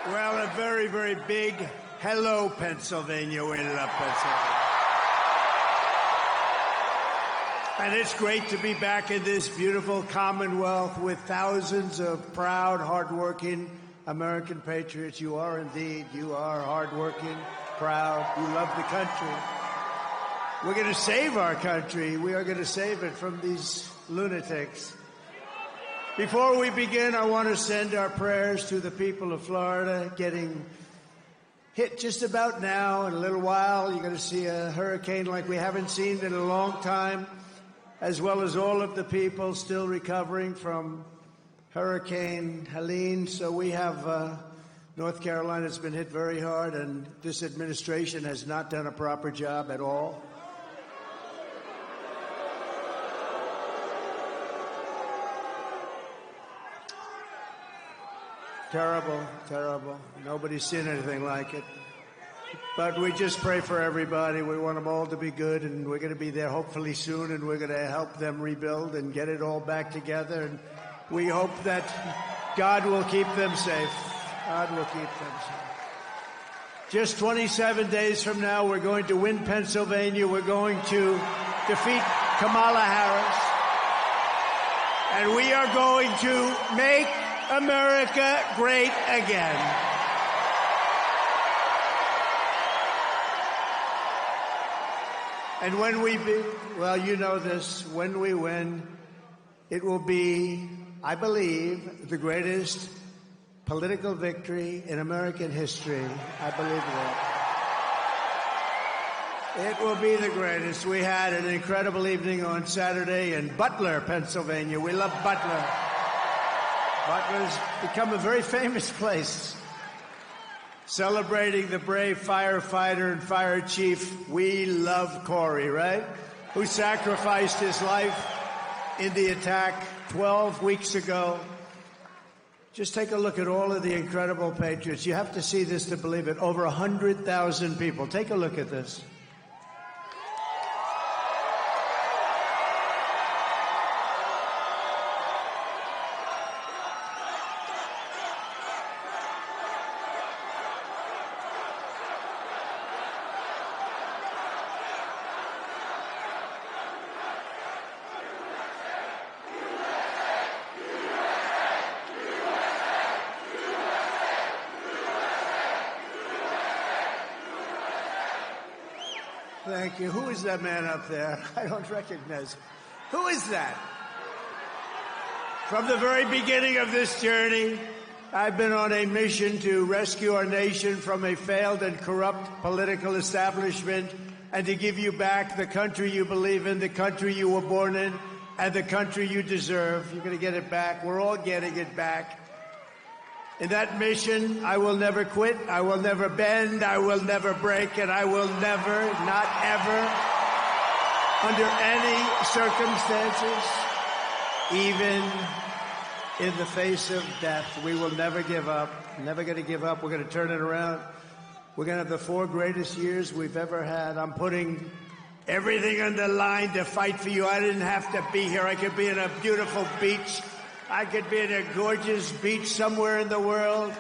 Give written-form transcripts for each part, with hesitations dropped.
Well, a very, very big hello, Pennsylvania. We love Pennsylvania. And it's great to be back in this beautiful Commonwealth with thousands of proud, hardworking American patriots. You are indeed. You are hardworking, proud. You love the country. We're going to save our country. We are going to save it from these lunatics. Before we begin, I want to send our prayers to the people of Florida getting hit just about now. In a little while, you're going to see a hurricane like we haven't seen in a long time, as well as all of the people still recovering from Hurricane Helene. So we have North Carolina has been hit very hard, and this administration has not done a proper job at all. Terrible, terrible. Nobody's seen anything like it. But we just pray for everybody. We want them all to be good, and we're going to be there hopefully soon, and we're going to help them rebuild and get it all back together. And we hope that God will keep them safe. God will keep them safe. Just 27 days from now, we're going to win Pennsylvania. We're going to defeat Kamala Harris. And we are going to make America great again. And when we well, you know this, when we win, it will be, I believe, the greatest political victory in American history. I believe that. It will be the greatest. We had an incredible evening on Saturday in Butler, Pennsylvania. We love Butler. Butler's become a very famous place, celebrating the brave firefighter and fire chief. We love Corey, right? Who sacrificed his life in the attack 12 weeks ago. Just take a look at all of the incredible patriots. You have to see this to believe it. Over 100,000 people. Take a look at this. Thank you. Who is that man up there? I don't recognize him. Who is that? From the very beginning of this journey, I've been on a mission to rescue our nation from a failed and corrupt political establishment and to give you back the country you believe in, the country you were born in, and the country you deserve. You're going to get it back. We're all getting it back. In that mission, I will never quit, I will never bend, I will never break, and I will never, not ever, under any circumstances, even in the face of death, we will never give up. Never going to give up. We're going to turn it around. We're going to have the 4 greatest years we've ever had. I'm putting everything on the line to fight for you. I didn't have to be here. I could be in a beautiful beach. I could be in a gorgeous beach somewhere in the world.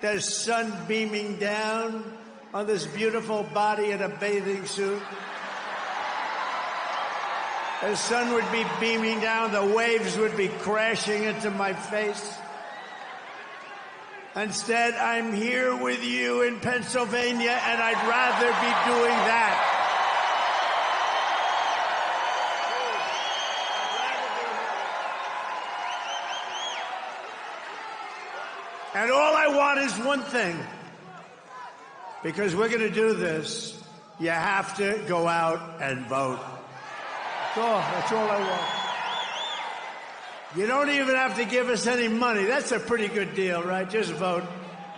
There's sun beaming down on this beautiful body in a bathing suit. The sun would be beaming down. The waves would be crashing into my face. Instead, I'm here with you in Pennsylvania, and I'd rather be doing that. And all I want is one thing. Because we're going to do this, you have to go out and vote. That's all I want. You don't even have to give us any money. That's a pretty good deal, right? Just vote.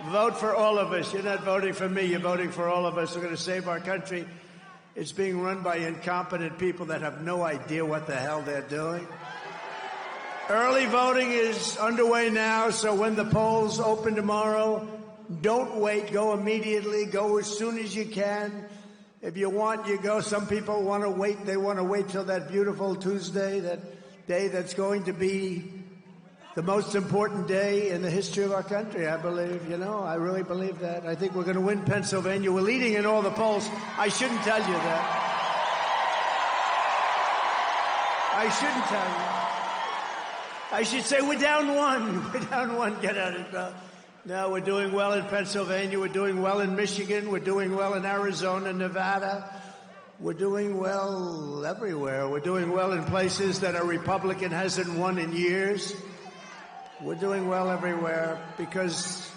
Vote for all of us. You're not voting for me. You're voting for all of us. We're going to save our country. It's being run by incompetent people that have no idea what the hell they're doing. Early voting is underway now, so when the polls open tomorrow, don't wait. Go immediately. Go as soon as you can. If you want, you go. Some people want to wait. They want to wait till that beautiful Tuesday, that day that's going to be the most important day in the history of our country, I believe. I really believe that. I think we're going to win Pennsylvania. We're leading in all the polls. I shouldn't tell you that. I shouldn't tell you. I should say we're down one. We're down one. Get out of it. No, we're doing well in Pennsylvania. We're doing well in Michigan. We're doing well in Arizona, Nevada. We're doing well everywhere. We're doing well in places that a Republican hasn't won in years. We're doing well everywhere because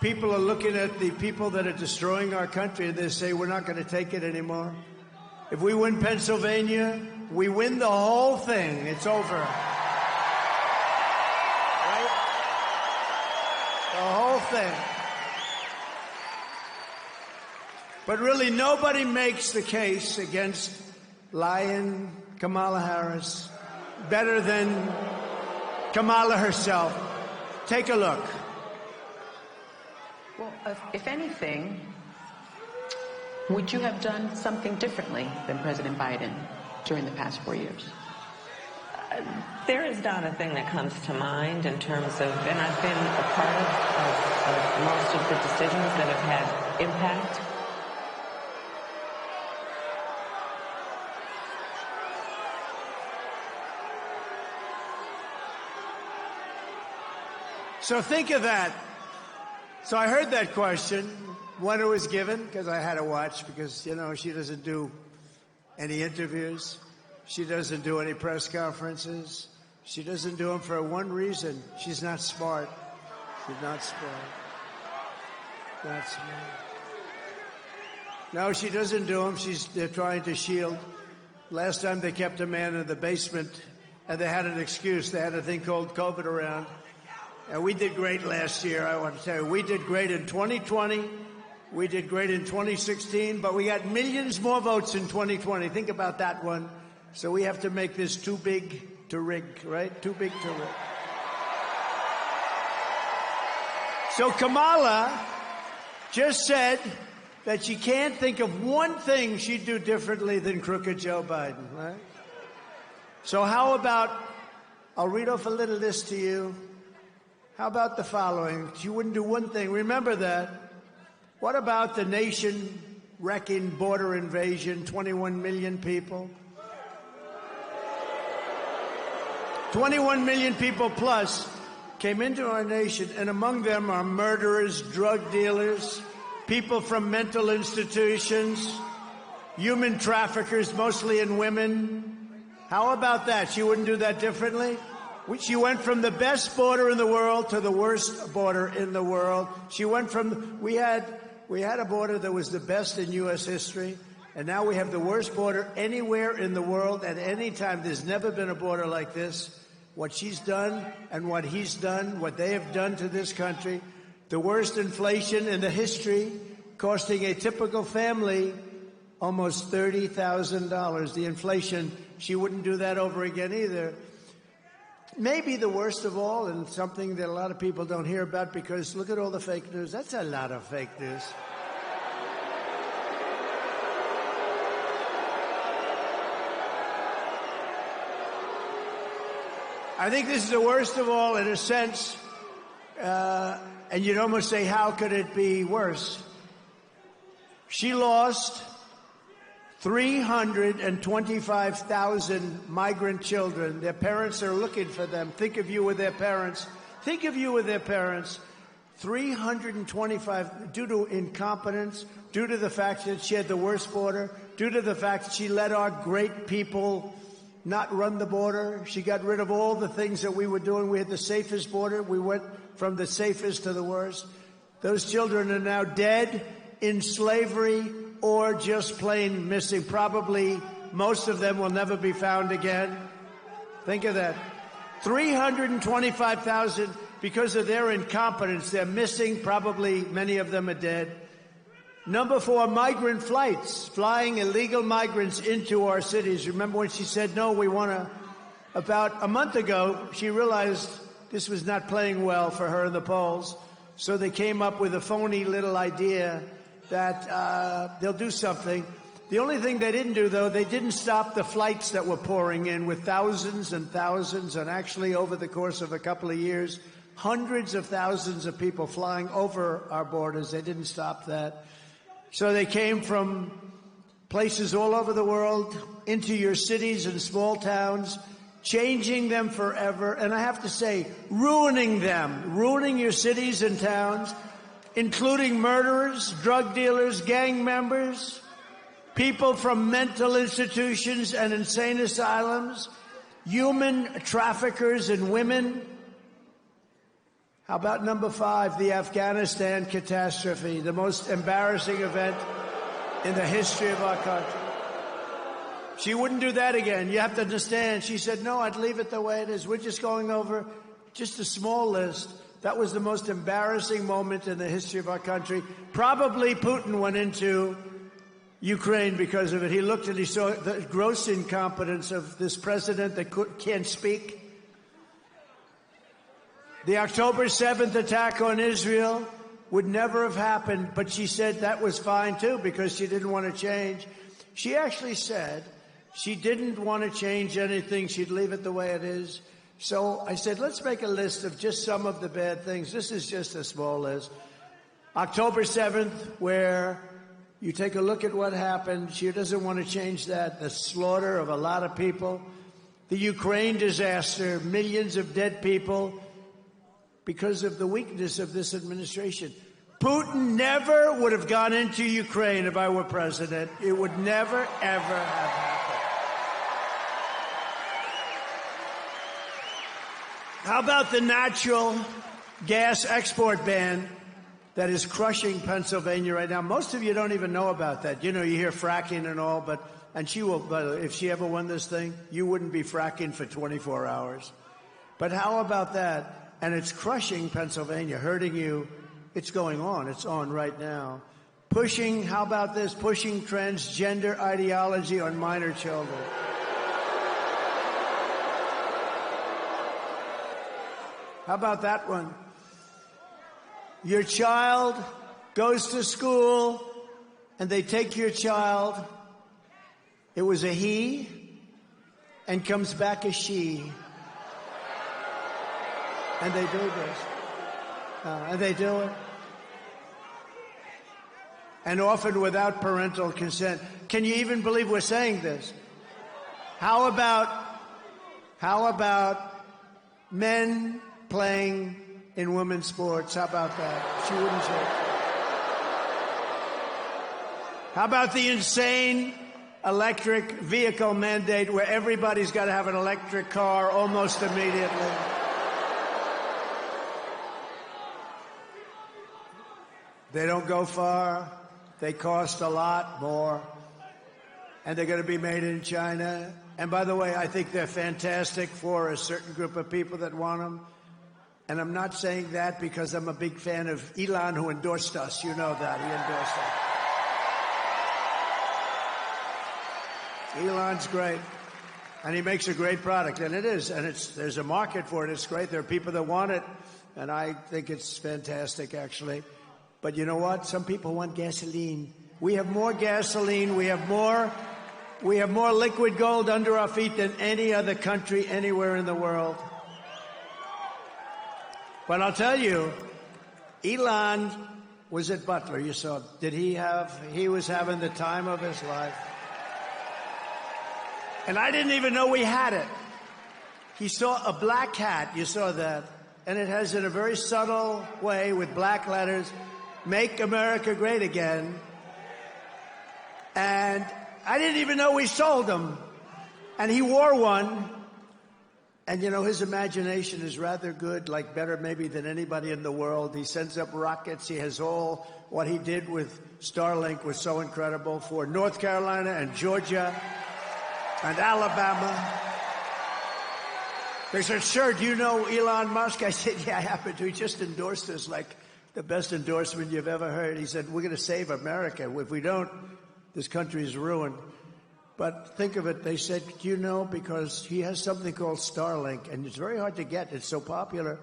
people are looking at the people that are destroying our country and they say, we're not going to take it anymore. If we win Pennsylvania, we win the whole thing. It's over. Right? The whole thing. But really, nobody makes the case against lying Kamala Harris better than Kamala herself. Take a look. Well, if anything, would you have done something differently than President Biden during the past 4 years? There is not a thing that comes to mind in terms of, and I've been a part of most of the decisions that have had impact. So think of that. So I heard that question when it was given, because I had to watch, because, she doesn't do any interviews. She doesn't do any press conferences. She doesn't do them for one reason. She's not smart. She's not smart. Not smart. No, she doesn't do them. They're trying to shield. Last time they kept a man in the basement, and they had an excuse. They had a thing called COVID around. And we did great last year, I want to tell you. We did great in 2020. We did great in 2016. But we got millions more votes in 2020. Think about that one. So we have to make this too big to rig, right? Too big to rig. So Kamala just said that she can't think of one thing she'd do differently than crooked Joe Biden, right? So how about, I'll read off a little list to you. How about the following? She wouldn't do one thing. Remember that. What about the nation-wrecking border invasion, 21 million people? 21 million people plus came into our nation, and among them are murderers, drug dealers, people from mental institutions, human traffickers, mostly in women. How about that? She wouldn't do that differently? She went from the best border in the world to the worst border in the world. She went from, we had a border that was the best in U.S. history, and now we have the worst border anywhere in the world at any time. There's never been a border like this. What she's done and what he's done, what they have done to this country, the worst inflation in the history, costing a typical family almost $30,000. The inflation, she wouldn't do that over again either. Maybe the worst of all, and something that a lot of people don't hear about, because look at all the fake news. That's a lot of fake news. I think this is the worst of all in a sense, and you'd almost say, how could it be worse? She lost 325,000 migrant children. Their parents are looking for them. Think of you with their parents. Think of you with their parents. 325 due to incompetence, due to the fact that she had the worst border, due to the fact that she let our great people not run the border. She got rid of all the things that we were doing. We had the safest border. We went from the safest to the worst. Those children are now dead, in slavery, or just plain missing. Probably most of them will never be found again. Think of that. 325,000 because of their incompetence. They're missing. Probably many of them are dead. Number 4, migrant flights, flying illegal migrants into our cities. Remember when she said, no, we want to, about a month ago, she realized this was not playing well for her in the polls. So they came up with a phony little idea that they'll do something. The only thing they didn't do, though, they didn't stop the flights that were pouring in with thousands and thousands, and actually over the course of a couple of years, hundreds of thousands of people flying over our borders. They didn't stop that. So they came from places all over the world into your cities and small towns, changing them forever. And I have to say, ruining them, ruining your cities and towns, including murderers, drug dealers, gang members, people from mental institutions and insane asylums, human traffickers and women. How about number 5, the Afghanistan catastrophe, the most embarrassing event in the history of our country? She wouldn't do that again. You have to understand. She said, no, I'd leave it the way it is. We're just going over just a small list. That was the most embarrassing moment in the history of our country. Probably Putin went into Ukraine because of it. He looked and he saw the gross incompetence of this president that can't speak. The October 7th attack on Israel would never have happened, but she said that was fine too because she didn't want to change. She actually said she didn't want to change anything. She'd leave it the way it is. So I said, let's make a list of just some of the bad things. This is just a small list. October 7th, where you take a look at what happened. She doesn't want to change that. The slaughter of a lot of people. The Ukraine disaster, millions of dead people because of the weakness of this administration. Putin never would have gone into Ukraine if I were president. It would never, ever have happened. How about the natural gas export ban that is crushing Pennsylvania right now? Most of you don't even know about that. You know, you hear fracking and all, but she will. But if she ever won this thing, you wouldn't be fracking for 24 hours. But how about that? And it's crushing Pennsylvania, hurting you. It's going on. It's on right now. Pushing, how about this? Pushing transgender ideology on minor children. How about that one? Your child goes to school and they take your child. It was a he and comes back a she. And they do this. And they do it. And often without parental consent. Can you even believe we're saying this? How about men playing in women's sports? How about that? She wouldn't say. How about the insane electric vehicle mandate where everybody's got to have an electric car almost immediately? They don't go far. They cost a lot more. And they're going to be made in China. And by the way, I think they're fantastic for a certain group of people that want them. And I'm not saying that because I'm a big fan of Elon, who endorsed us. You know that. He endorsed us. Elon's great. And he makes a great product. And it is. And there's a market for it. It's great. There are people that want it. And I think it's fantastic, actually. But you know what? Some people want gasoline. We have more gasoline. We have more liquid gold under our feet than any other country anywhere in the world. But I'll tell you, Elon was at Butler. You saw, he was having the time of his life. And I didn't even know we had it. He saw a black hat. You saw that. And it has, in a very subtle way, with black letters, "Make America Great Again." And I didn't even know we sold them. And he wore one. And, you know, his imagination is rather good, like better maybe than anybody in the world. He sends up rockets. He has all what he did with Starlink was so incredible for North Carolina and Georgia and Alabama. They said, "Sir, do you know Elon Musk?" I said, "Yeah, I happen to. He just endorsed us like the best endorsement you've ever heard." He said, "We're going to save America. If we don't, this country is ruined." But think of it, they said, "Do you know?" Because he has something called Starlink, and it's very hard to get. It's so popular.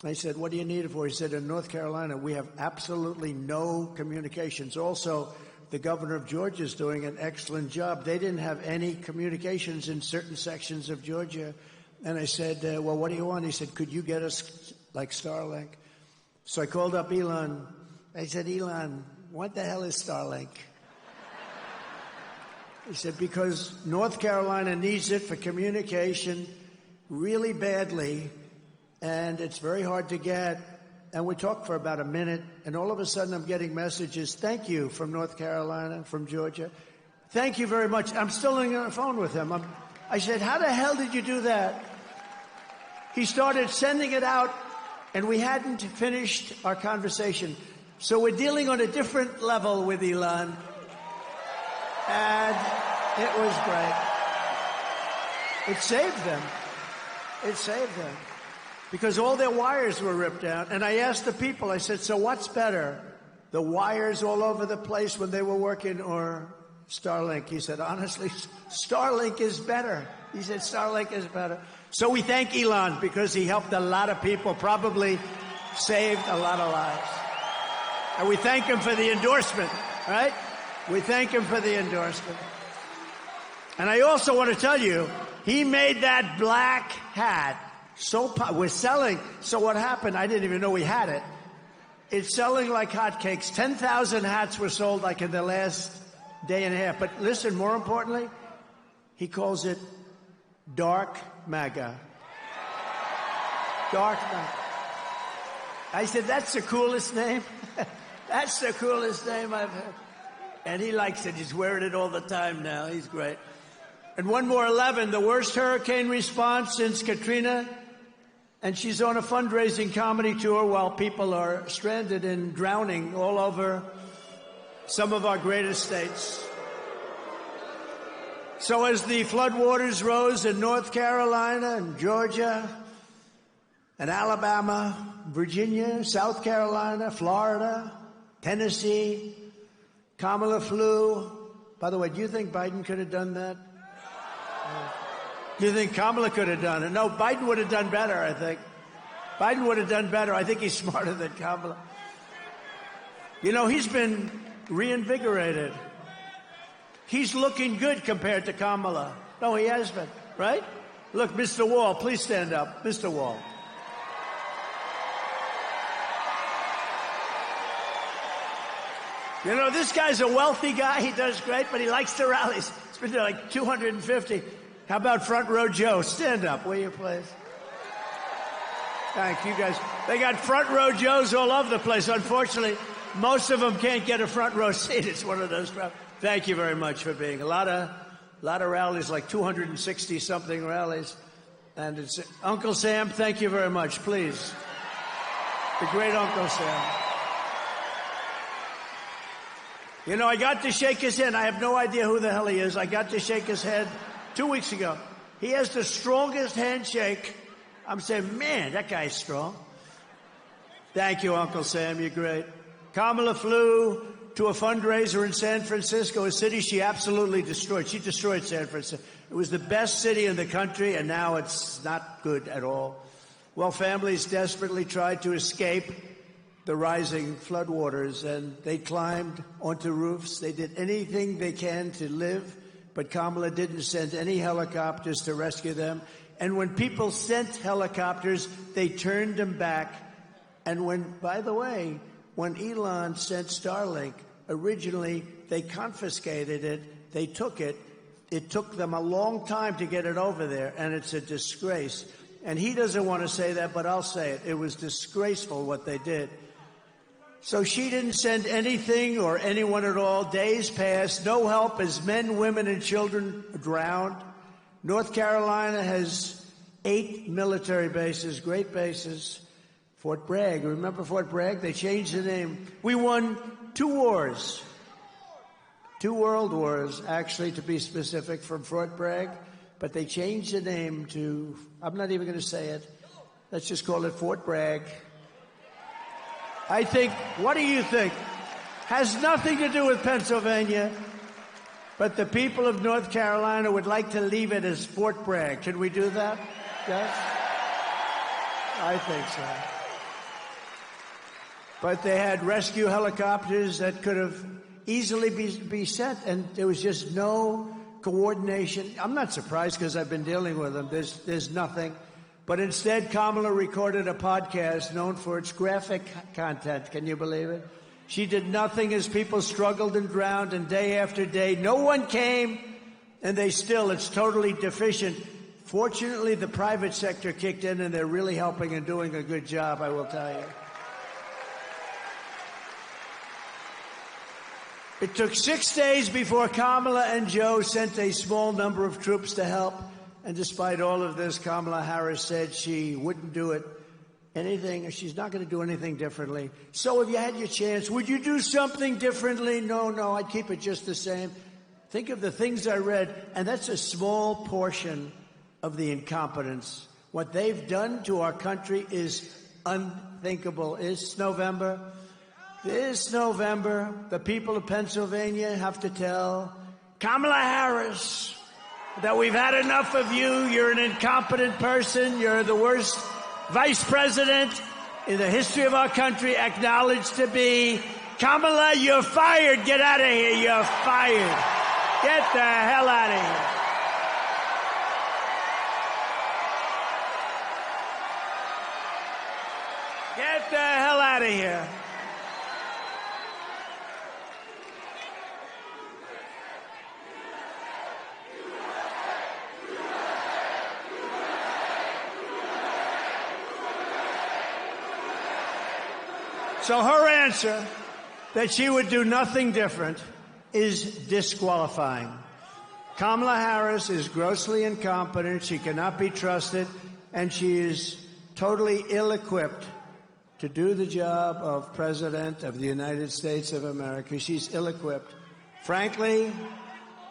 I said, "What do you need it for?" He said, "In North Carolina, we have absolutely no communications. Also, the governor of Georgia is doing an excellent job. They didn't have any communications in certain sections of Georgia. And I said, well, what do you want? He said, could you get us like Starlink? So I called up Elon. I said, Elon, what the hell is Starlink? He said, because North Carolina needs it for communication really badly, and it's very hard to get. And we talked for about a minute, and all of a sudden I'm getting messages, thank you, from North Carolina, from Georgia. Thank you very much. I'm still on the phone with him. I said, how the hell did you do that? He started sending it out, and we hadn't finished our conversation. So we're dealing on a different level with Elon. And it was great. It saved them. It saved them. Because all their wires were ripped out. And I asked the people, I said, so what's better? The wires all over the place when they were working or Starlink? He said, honestly, Starlink is better. He said, Starlink is better. So we thank Elon because he helped a lot of people, probably saved a lot of lives. And we thank him for the endorsement, right? We thank him for the endorsement. And I also want to tell you, he made that black hat we're selling. So what happened? I didn't even know we had it. It's selling like hotcakes. 10,000 hats were sold like in the last day and a half. But listen, more importantly, he calls it Dark MAGA. Dark MAGA. I said, that's the coolest name. That's the coolest name I've heard. And he likes it. He's wearing it all the time now. He's great. And one more, 11, the worst hurricane response since Katrina. And she's on a fundraising comedy tour while people are stranded and drowning all over some of our greatest states. So as the floodwaters rose in North Carolina and Georgia and Alabama, Virginia, South Carolina, Florida, Tennessee, Kamala flew. By the way, do you think Biden could have done that? Do you think Kamala could have done it? No, Biden would have done better, I think. Biden would have done better. I think he's smarter than Kamala. You know, he's been reinvigorated. He's looking good compared to Kamala. No, he has been, right? Look, Mr. Wall, please stand up. Mr. Wall. You know, this guy's a wealthy guy. He does great, but he likes the rallies. It's been like 250. How about Front Row Joe? Stand up, will you, please? Thank you, guys. They got Front Row Joes all over the place. Unfortunately, most of them can't get a front row seat. It's one of those problems. Thank you very much for being a lot of rallies, like 260-something rallies. And it's Uncle Sam, thank you very much, please. The great Uncle Sam. You know, I got to shake his hand. I have no idea who the hell he is. I got to shake his hand 2 weeks ago. He has the strongest handshake. I'm saying, man, that guy's strong. Thank you, Uncle Sam. You're great. Kamala flew to a fundraiser in San Francisco, a city she absolutely destroyed. She destroyed San Francisco. It was the best city in the country, and now it's not good at all. Well, families desperately tried to escape the rising floodwaters, and they climbed onto roofs. They did anything they can to live, but Kamala didn't send any helicopters to rescue them. And when people sent helicopters, they turned them back. And by the way, when Elon sent Starlink, originally they confiscated it, they took it. It took them a long time to get it over there, and it's a disgrace. And he doesn't want to say that, but I'll say it. It was disgraceful what they did. So she didn't send anything or anyone at all. Days passed, no help as men, women, and children drowned. North Carolina has 8 military bases, great bases. Fort Bragg, remember Fort Bragg? They changed the name. We won 2 wars, 2 world wars, actually, to be specific, from Fort Bragg. But they changed the name to, I'm not even going to say it. Let's just call it Fort Bragg. I think, what do you think? Has nothing to do with Pennsylvania, but the people of North Carolina would like to leave it as Fort Bragg. Can we do that? Yes? I think so. But they had rescue helicopters that could have easily be sent, and there was just no coordination. I'm not surprised because I've been dealing with them. There's nothing. But instead, Kamala recorded a podcast known for its graphic content. Can you believe it? She did nothing as people struggled and drowned, and day after day, no one came, and it's totally deficient. Fortunately, the private sector kicked in, and they're really helping and doing a good job, I will tell you. It took 6 days before Kamala and Joe sent a small number of troops to help. And despite all of this, Kamala Harris said she wouldn't do anything. She's not going to do anything differently. So if you had your chance, would you do something differently? No, I'd keep it just the same. Think of the things I read, and that's a small portion of the incompetence. What they've done to our country is unthinkable. This November, the people of Pennsylvania have to tell Kamala Harris that we've had enough of you. You're an incompetent person. You're the worst vice president in the history of our country, acknowledged to be. Kamala, you're fired. Get out of here. You're fired. Get the hell out of here. Get the hell out of here. So her answer that she would do nothing different is disqualifying. Kamala Harris is grossly incompetent. She cannot be trusted, and she is totally ill-equipped to do the job of President of the United States of America. She's ill-equipped. Frankly,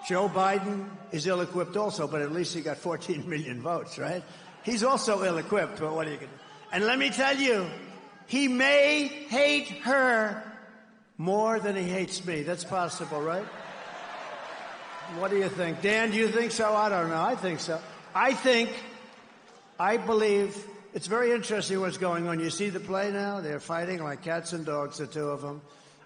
Joe Biden is ill-equipped also, but at least he got 14 million votes, right? He's also ill-equipped, but what are you going to do? And let me tell you, he may hate her more than he hates me. That's possible, right? What do you think? Dan, do you think so? I don't know. I think so. I believe it's very interesting what's going on. You see the play now? They're fighting like cats and dogs, the two of them.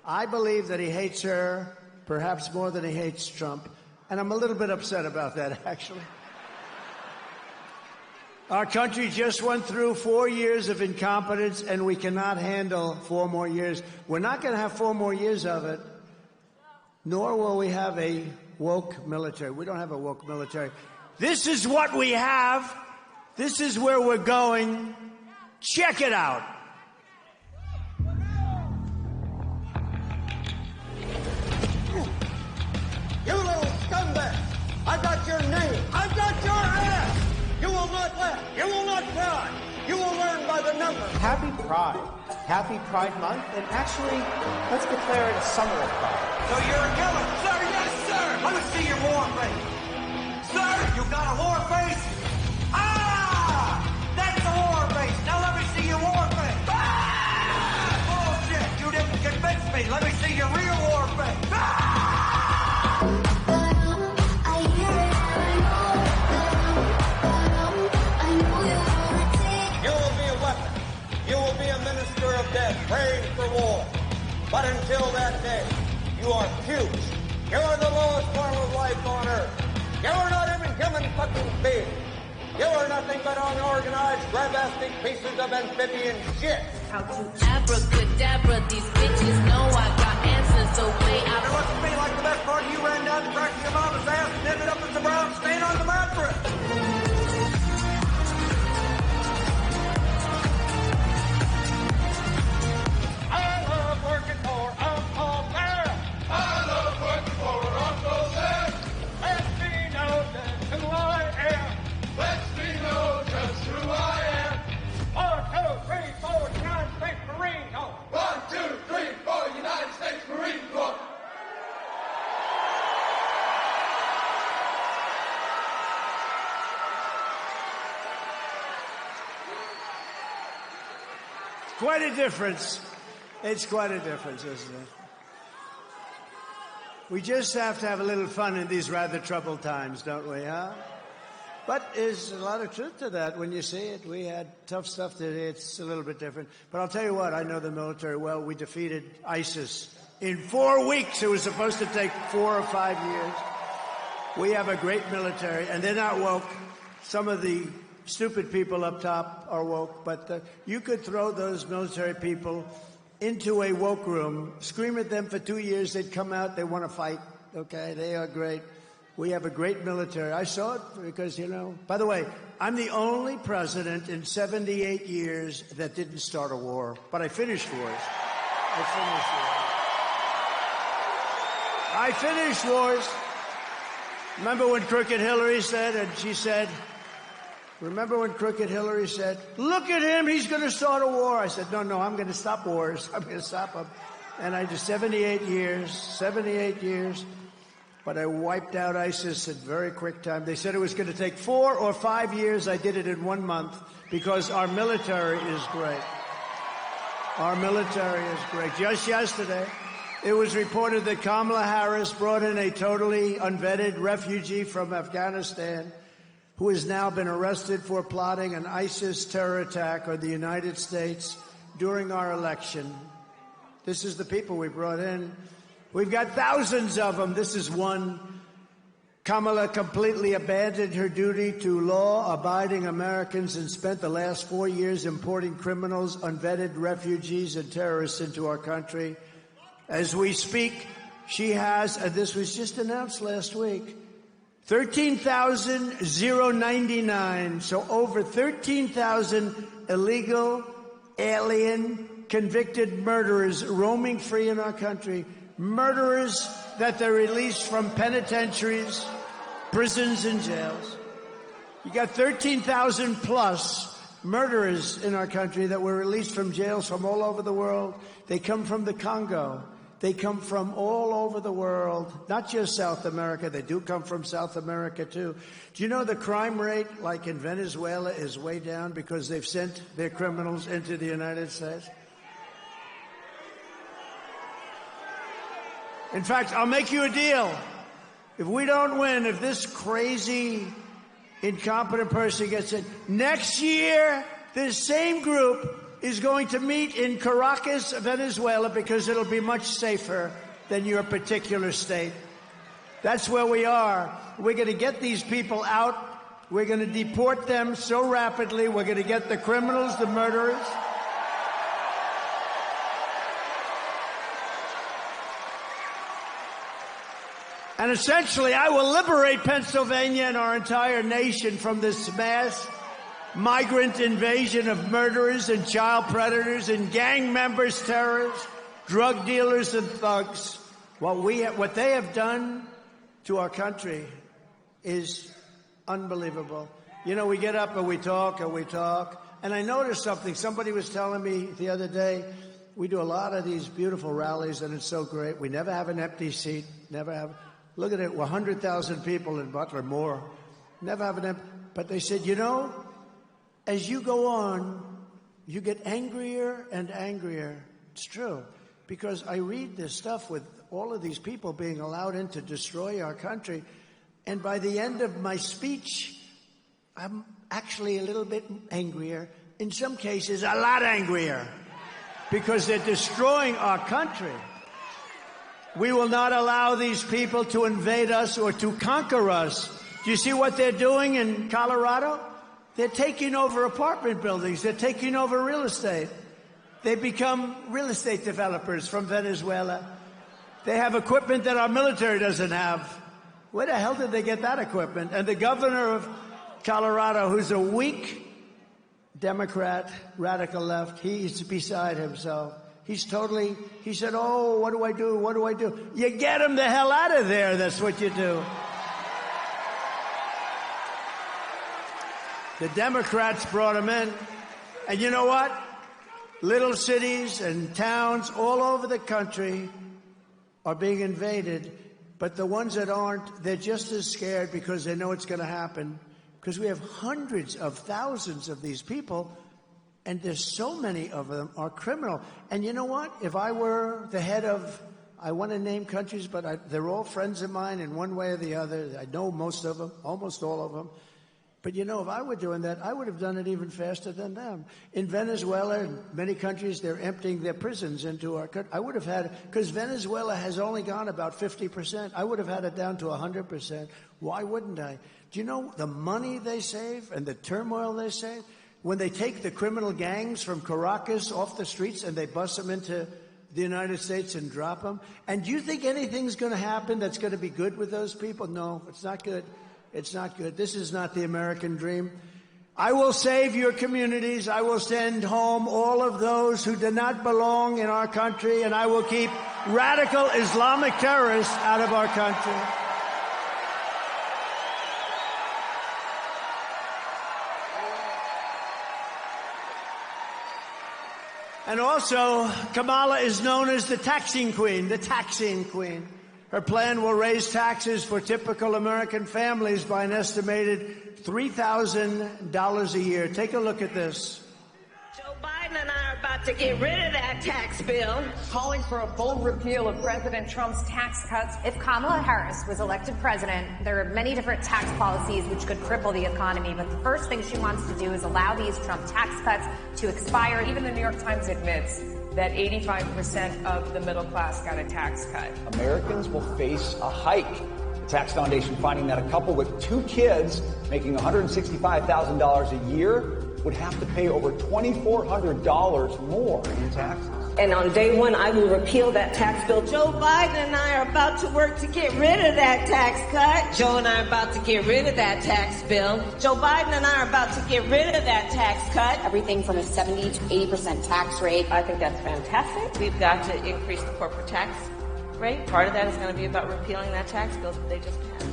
I believe that he hates her perhaps more than he hates Trump. And I'm a little bit upset about that, actually. Our country just went through 4 years of incompetence, and we cannot handle 4 more years. We're not going to have 4 more years of it, nor will we have a woke military. We don't have a woke military. This is what we have. This is where we're going. Check it out. You little scumbag! I got your name. I got your ass! You will not laugh. You will not cry. You will learn by the numbers. Happy Pride. Happy Pride Month. And actually, let's declare it a summer of pride. So you're a killer? Sir, yes, sir. Let me see your war face. Sir, you got a war face? Ah! That's a war face. Now let me see your war face. Ah! Bullshit. You didn't convince me. Let me see your real war face. Ah! You will be a minister of death, praying for war. But until that day, you are huge. You are the lowest form of life on earth. You are not even human fucking beings. You are nothing but unorganized, grabastic pieces of amphibian shit. How to abracadabra, these bitches know I got answers, so wait. It looks to me like the best part of you ran down the track of your mama's ass and ended up as a brown stain on the mattress. Quite a difference. It's quite a difference, isn't it? We just have to have a little fun in these rather troubled times, don't we, huh? But there's a lot of truth to that when you see it. We had tough stuff today. It's a little bit different. But I'll tell you what, I know the military well. We defeated ISIS In 4 weeks, it was supposed to take 4 or 5 years. We have a great military, and they're not woke. Some of the stupid people up top are woke, but you could throw those military people into a woke room, scream at them for 2 years, they'd come out, they want to fight, okay? They are great. We have a great military. I saw it because, by the way, I'm the only president in 78 years that didn't start a war, but I finished wars. I finished wars. Remember when Crooked Hillary said, look at him, he's going to start a war. I said, no, I'm going to stop wars. I'm going to stop them. And I did 78 years. But I wiped out ISIS in very quick time. They said it was going to take 4 or 5 years. I did it in 1 month because our military is great. Our military is great. Just yesterday, it was reported that Kamala Harris brought in a totally unvetted refugee from Afghanistan who has now been arrested for plotting an ISIS terror attack on the United States during our election. This is the people we brought in. We've got thousands of them. This is one. Kamala completely abandoned her duty to law-abiding Americans and spent the last 4 years importing criminals, unvetted refugees, and terrorists into our country. As we speak, she has, and this was just announced last week, 13,099, so over 13,000 illegal, alien, convicted murderers roaming free in our country. Murderers that they're released from penitentiaries, prisons, and jails. You got 13,000 plus murderers in our country that were released from jails from all over the world. They come from the Congo. They come from all over the world, not just South America. They do come from South America, too. Do you know the crime rate, like in Venezuela, is way down because they've sent their criminals into the United States? In fact, I'll make you a deal. If we don't win, if this crazy, incompetent person gets in, next year, this same group is going to meet in Caracas, Venezuela, because it'll be much safer than your particular state. That's where we are. We're going to get these people out. We're going to deport them so rapidly. We're going to get the criminals, the murderers. And essentially, I will liberate Pennsylvania and our entire nation from this mass migrant invasion of murderers and child predators and gang members, terrorists, drug dealers, and thugs. What they have done to our country is unbelievable. We get up and we talk. And I noticed something. Somebody was telling me the other day, we do a lot of these beautiful rallies, and it's so great. We never have an empty seat, never have. Look at it, 100,000 people in Butler, more. Never have an empty. But they said, as you go on, you get angrier and angrier. It's true. Because I read this stuff with all of these people being allowed in to destroy our country. And by the end of my speech, I'm actually a little bit angrier. In some cases, a lot angrier. Because they're destroying our country. We will not allow these people to invade us or to conquer us. Do you see what they're doing in Colorado? They're taking over apartment buildings. They're taking over real estate. They become real estate developers from Venezuela. They have equipment that our military doesn't have. Where the hell did they get that equipment? And the governor of Colorado, who's a weak Democrat, radical left, he's beside himself. He said, oh, what do I do? What do I do? You get him the hell out of there. That's what you do. The Democrats brought him in. And you know what? Little cities and towns all over the country are being invaded. But the ones that aren't, they're just as scared because they know it's going to happen. Because we have hundreds of thousands of these people. And there's so many of them are criminal. And you know what? If I were the head of, I want to name countries, but they're all friends of mine in one way or the other. I know most of them, almost all of them. But you know, if I were doing that, I would have done it even faster than them. In Venezuela and many countries, they're emptying their prisons into our country. I would have had, because Venezuela has only gone about 50%. I would have had it down to 100%. Why wouldn't I? Do you know the money they save and the turmoil they save? When they take the criminal gangs from Caracas off the streets and they bust them into the United States and drop them. And do you think anything's going to happen that's going to be good with those people? No, it's not good. It's not good. This is not the American dream. I will save your communities. I will send home all of those who do not belong in our country, and I will keep radical Islamic terrorists out of our country. And also, Kamala is known as the taxing queen, the taxing queen. Her plan will raise taxes for typical American families by an estimated $3,000 a year. Take a look at this. Joe Biden and I are about to get rid of that tax bill. Calling for a full repeal of President Trump's tax cuts. If Kamala Harris was elected president, there are many different tax policies which could cripple the economy. But the first thing she wants to do is allow these Trump tax cuts to expire. Even the New York Times admits that 85% of the middle class got a tax cut. Americans will face a hike. The Tax Foundation finding that a couple with 2 kids making $165,000 a year would have to pay over $2,400 more in taxes. And on day one, I will repeal that tax bill. Joe Biden and I are about to work to get rid of that tax cut. Joe and I are about to get rid of that tax bill. Joe Biden and I are about to get rid of that tax cut. Everything from a 70 to 80% tax rate. I think that's fantastic. We've got to increase the corporate tax rate. Part of that is going to be about repealing that tax bill that they just passed.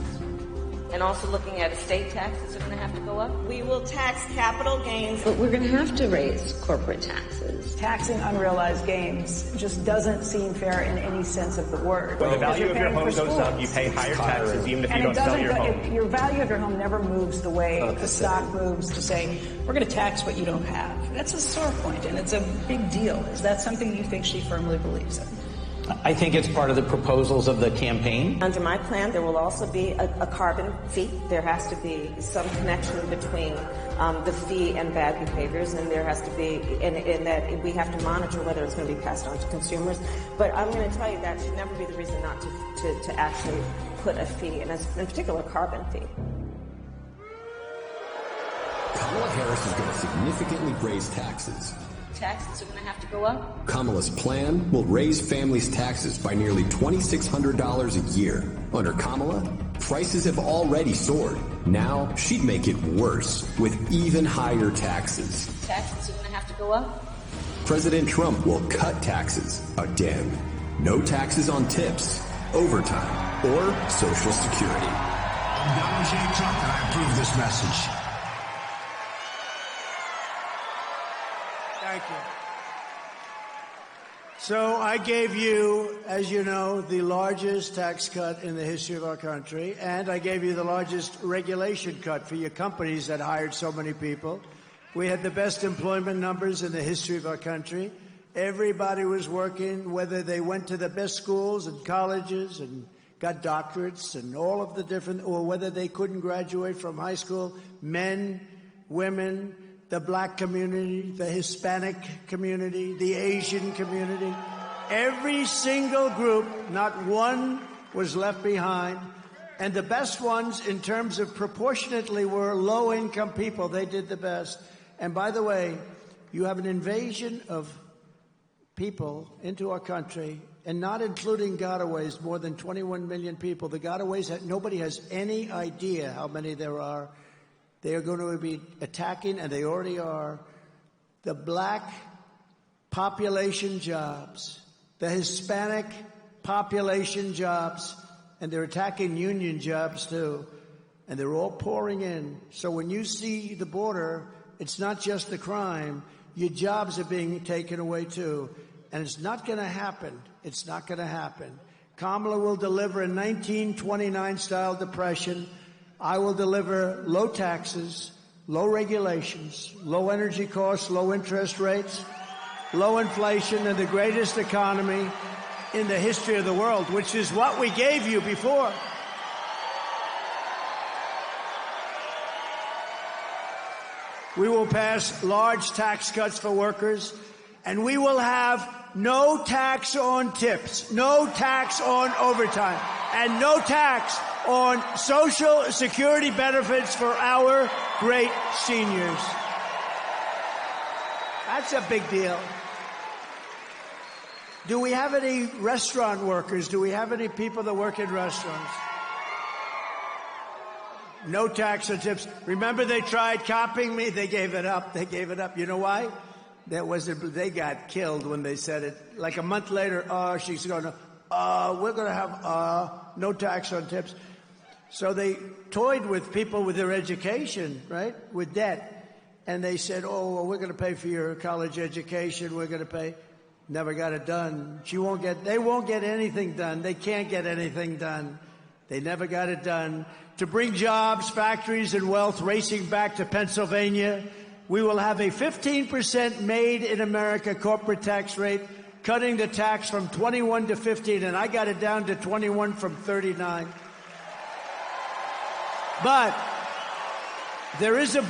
And also looking at estate taxes are going to have to go up. We will tax capital gains. But we're going to have to raise corporate taxes. Taxing unrealized gains just doesn't seem fair in any sense of the word. When the value of your home goes up, you pay higher taxes even if you don't sell your home. Your value of your home never moves the way the stock moves to say, we're going to tax what you don't have. That's a sore point, and it's a big deal. Is that something you think she firmly believes in? I think it's part of the proposals of the campaign. Under my plan, there will also be a carbon fee. There has to be some connection between the fee and bad behaviors, and there has to be, in that we have to monitor whether it's going to be passed on to consumers. But I'm going to tell you that should never be the reason not to actually put a fee, and in particular, a carbon fee. Kamala Harris is going to significantly raise taxes. Taxes are going to have to go up. Kamala's plan will raise families' taxes by nearly $2,600 a year. Under Kamala, prices have already soared. Now she'd make it worse with even higher taxes. Taxes are going to have to go up. President Trump will cut taxes again. No taxes on tips, overtime, or Social Security. I'm Donald J. Trump, and I approve this message. Thank you. So I gave you, as you know, the largest tax cut in the history of our country, and I gave you the largest regulation cut for your companies that hired so many people. We had the best employment numbers in the history of our country. Everybody was working, whether they went to the best schools and colleges and got doctorates and all of the different, or whether they couldn't graduate from high school, men, women, the black community, the Hispanic community, the Asian community. Every single group, not one was left behind. And the best ones in terms of proportionately were low-income people. They did the best. And by the way, you have an invasion of people into our country, and not including gotaways, more than 21 million people. The gotaways, nobody has any idea how many there are. They are going to be attacking, and they already are, the black population jobs, the Hispanic population jobs, and they're attacking union jobs too. And they're all pouring in. So when you see the border, it's not just the crime. Your jobs are being taken away too. And it's not going to happen. It's not going to happen. Kamala will deliver a 1929-style depression. I will deliver low taxes, low regulations, low energy costs, low interest rates, low inflation, and the greatest economy in the history of the world, which is what we gave you before. We will pass large tax cuts for workers, and we will have no tax on tips, no tax on overtime, and no tax on Social Security benefits for our great seniors. That's a big deal. Do we have any restaurant workers? Do we have any people that work in restaurants? No tax on tips. Remember they tried copying me? They gave it up. They gave it up. You know why? They got killed when they said it. Like a month later, she's going to, we're going to have no tax on tips. So they toyed with people with their education, right, with debt. And they said, well, we're going to pay for your college education. We're going to pay. Never got it done. They won't get anything done. They can't get anything done. They never got it done. To bring jobs, factories, and wealth racing back to Pennsylvania, we will have a 15% made in America corporate tax rate, cutting the tax from 21 to 15, and I got it down to 21 from 39. But there is a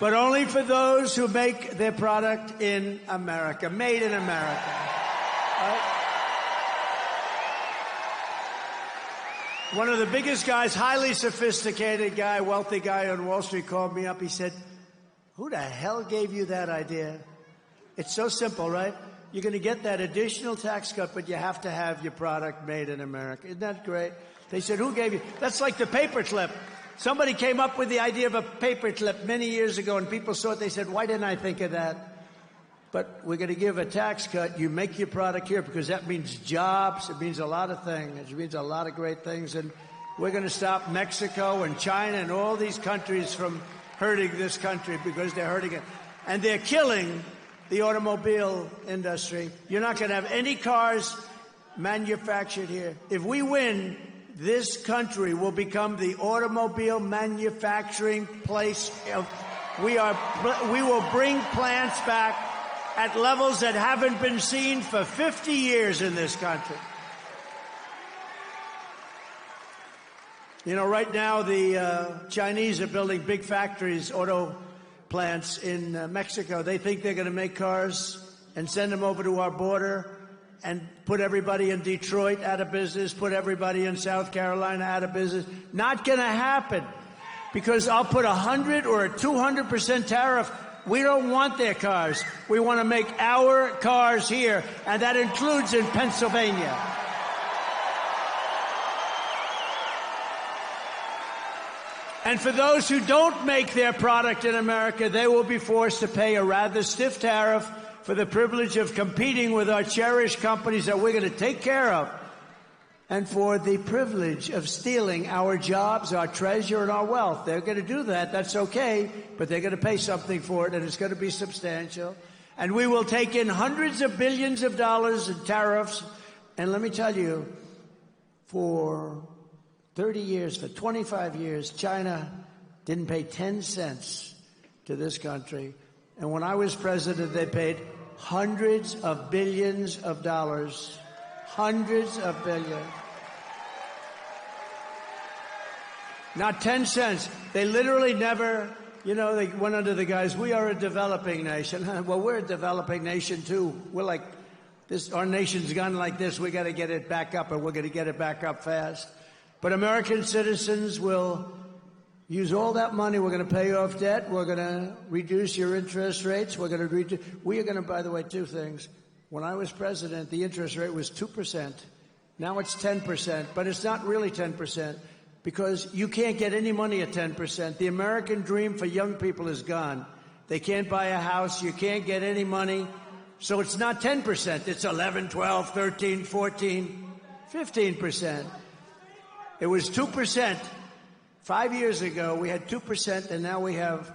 but only for those who make their product in America, made in America. Right? One of the biggest guys, highly sophisticated guy, wealthy guy on Wall Street called me up. He said, who the hell gave you that idea? It's so simple, right? You're going to get that additional tax cut, but you have to have your product made in America. Isn't that great? They said, who gave you? That's like the paperclip. Somebody came up with the idea of a paperclip many years ago, and people saw it. They said, why didn't I think of that? But we're going to give a tax cut. You make your product here because that means jobs. It means a lot of things. It means a lot of great things. And we're going to stop Mexico and China and all these countries from hurting this country because they're hurting it. And they're killing the automobile industry. You're not going to have any cars manufactured here. If we win, this country will become the automobile manufacturing place. We will bring plants back at levels that haven't been seen for 50 years in this country. You know, right now the Chinese are building big factories, auto plants in Mexico. They think they're going to make cars and send them over to our border and put everybody in Detroit out of business, put everybody in South Carolina out of business. Not going to happen, because I'll put 100 or a 200% tariff. We don't want their cars. We want to make our cars here, and that includes in Pennsylvania. And for those who don't make their product in America, they will be forced to pay a rather stiff tariff for the privilege of competing with our cherished companies that we're going to take care of, and for the privilege of stealing our jobs, our treasure, and our wealth. They're going to do that. That's okay, but they're going to pay something for it, and it's going to be substantial. And we will take in hundreds of billions of dollars in tariffs. And let me tell you, for 30 years, for 25 years, China didn't pay 10 cents to this country. And when I was president, they paid hundreds of billions of dollars. Hundreds of billions. Not 10 cents. They literally never, they went under the guise, we are a developing nation. Well, we're a developing nation, too. We're like this. Our nation's gone like this. We got to get it back up, and we're going to get it back up fast. But American citizens will use all that money. We're going to pay off debt. We're going to reduce your interest rates. We are going to, by the way, two things. When I was president, the interest rate was 2%. Now it's 10%, but it's not really 10% because you can't get any money at 10%. The American dream for young people is gone. They can't buy a house. You can't get any money. So it's not 10%. It's 11, 12, 13, 14, 15%. It was 2%. 5 years ago, we had 2%, and now we have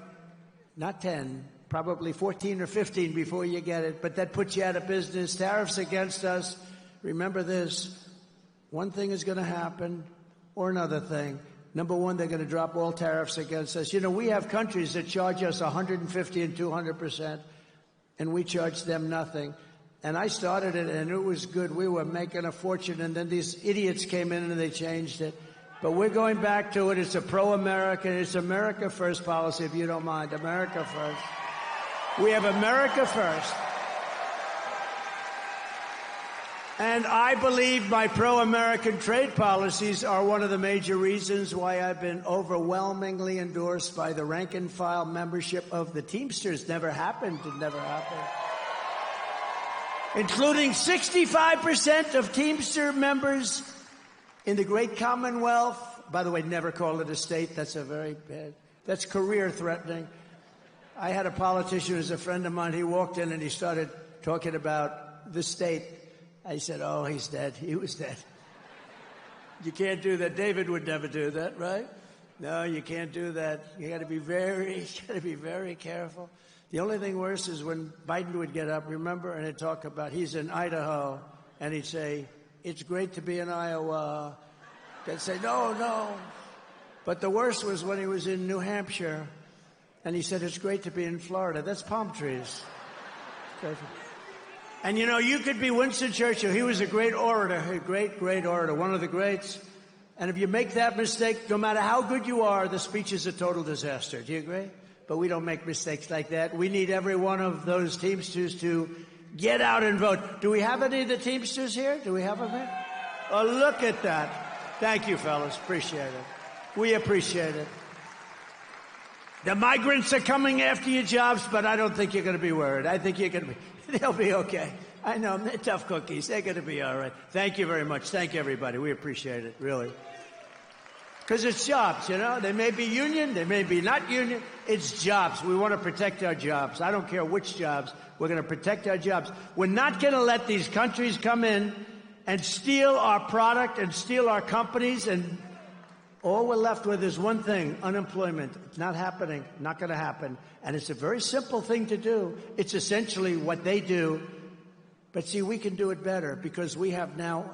not 10, probably 14 or 15 before you get it. But that puts you out of business. Tariffs against us. Remember this. One thing is going to happen or another thing. Number one, they're going to drop all tariffs against us. We have countries that charge us 150 and 200%, and we charge them nothing. And I started it, and it was good. We were making a fortune, and then these idiots came in and they changed it. But we're going back to it. It's a pro-American. It's America first policy, if you don't mind. America first. We have America first. And I believe my pro-American trade policies are one of the major reasons why I've been overwhelmingly endorsed by the rank and file membership of the Teamsters. Never happened. It never happened. Including 65% of Teamster members in the great Commonwealth. By the way, never call it a state. That's a very bad, that's career threatening. I had a politician who's a friend of mine. He walked in and he started talking about the state. I said, oh, he's dead. He was dead. You can't do that. David would never do that, right? No, you can't do that. You got to be very careful. The only thing worse is when Biden would get up, remember, and he'd talk about he's in Idaho, and he'd say, it's great to be in Iowa. They'd say, no. But the worst was when he was in New Hampshire, and he said, it's great to be in Florida. That's palm trees. And, you know, you could be Winston Churchill. He was a great orator, a great orator, one of the greats. And if you make that mistake, no matter how good you are, the speech is a total disaster. Do you agree? But we don't make mistakes like that. We need every one of those Teamsters to get out and vote. Do we have any of the Teamsters here? Do we have them here? Oh, look at that. Thank you, fellas. Appreciate it. We appreciate it. The migrants are coming after your jobs, but I don't think you're going to be worried. I think you're going to be... They'll be okay. I know, they're tough cookies. They're going to be all right. Thank you very much. Thank you, everybody. We appreciate it, really. Because it's jobs, you know. They may be union. They may be not union. It's jobs. We want to protect our jobs. I don't care which jobs. We're going to protect our jobs. We're not going to let these countries come in and steal our product and steal our companies, and all we're left with is one thing, unemployment. It's not happening, not going to happen. And it's a very simple thing to do. It's essentially what they do. But see, we can do it better because we have now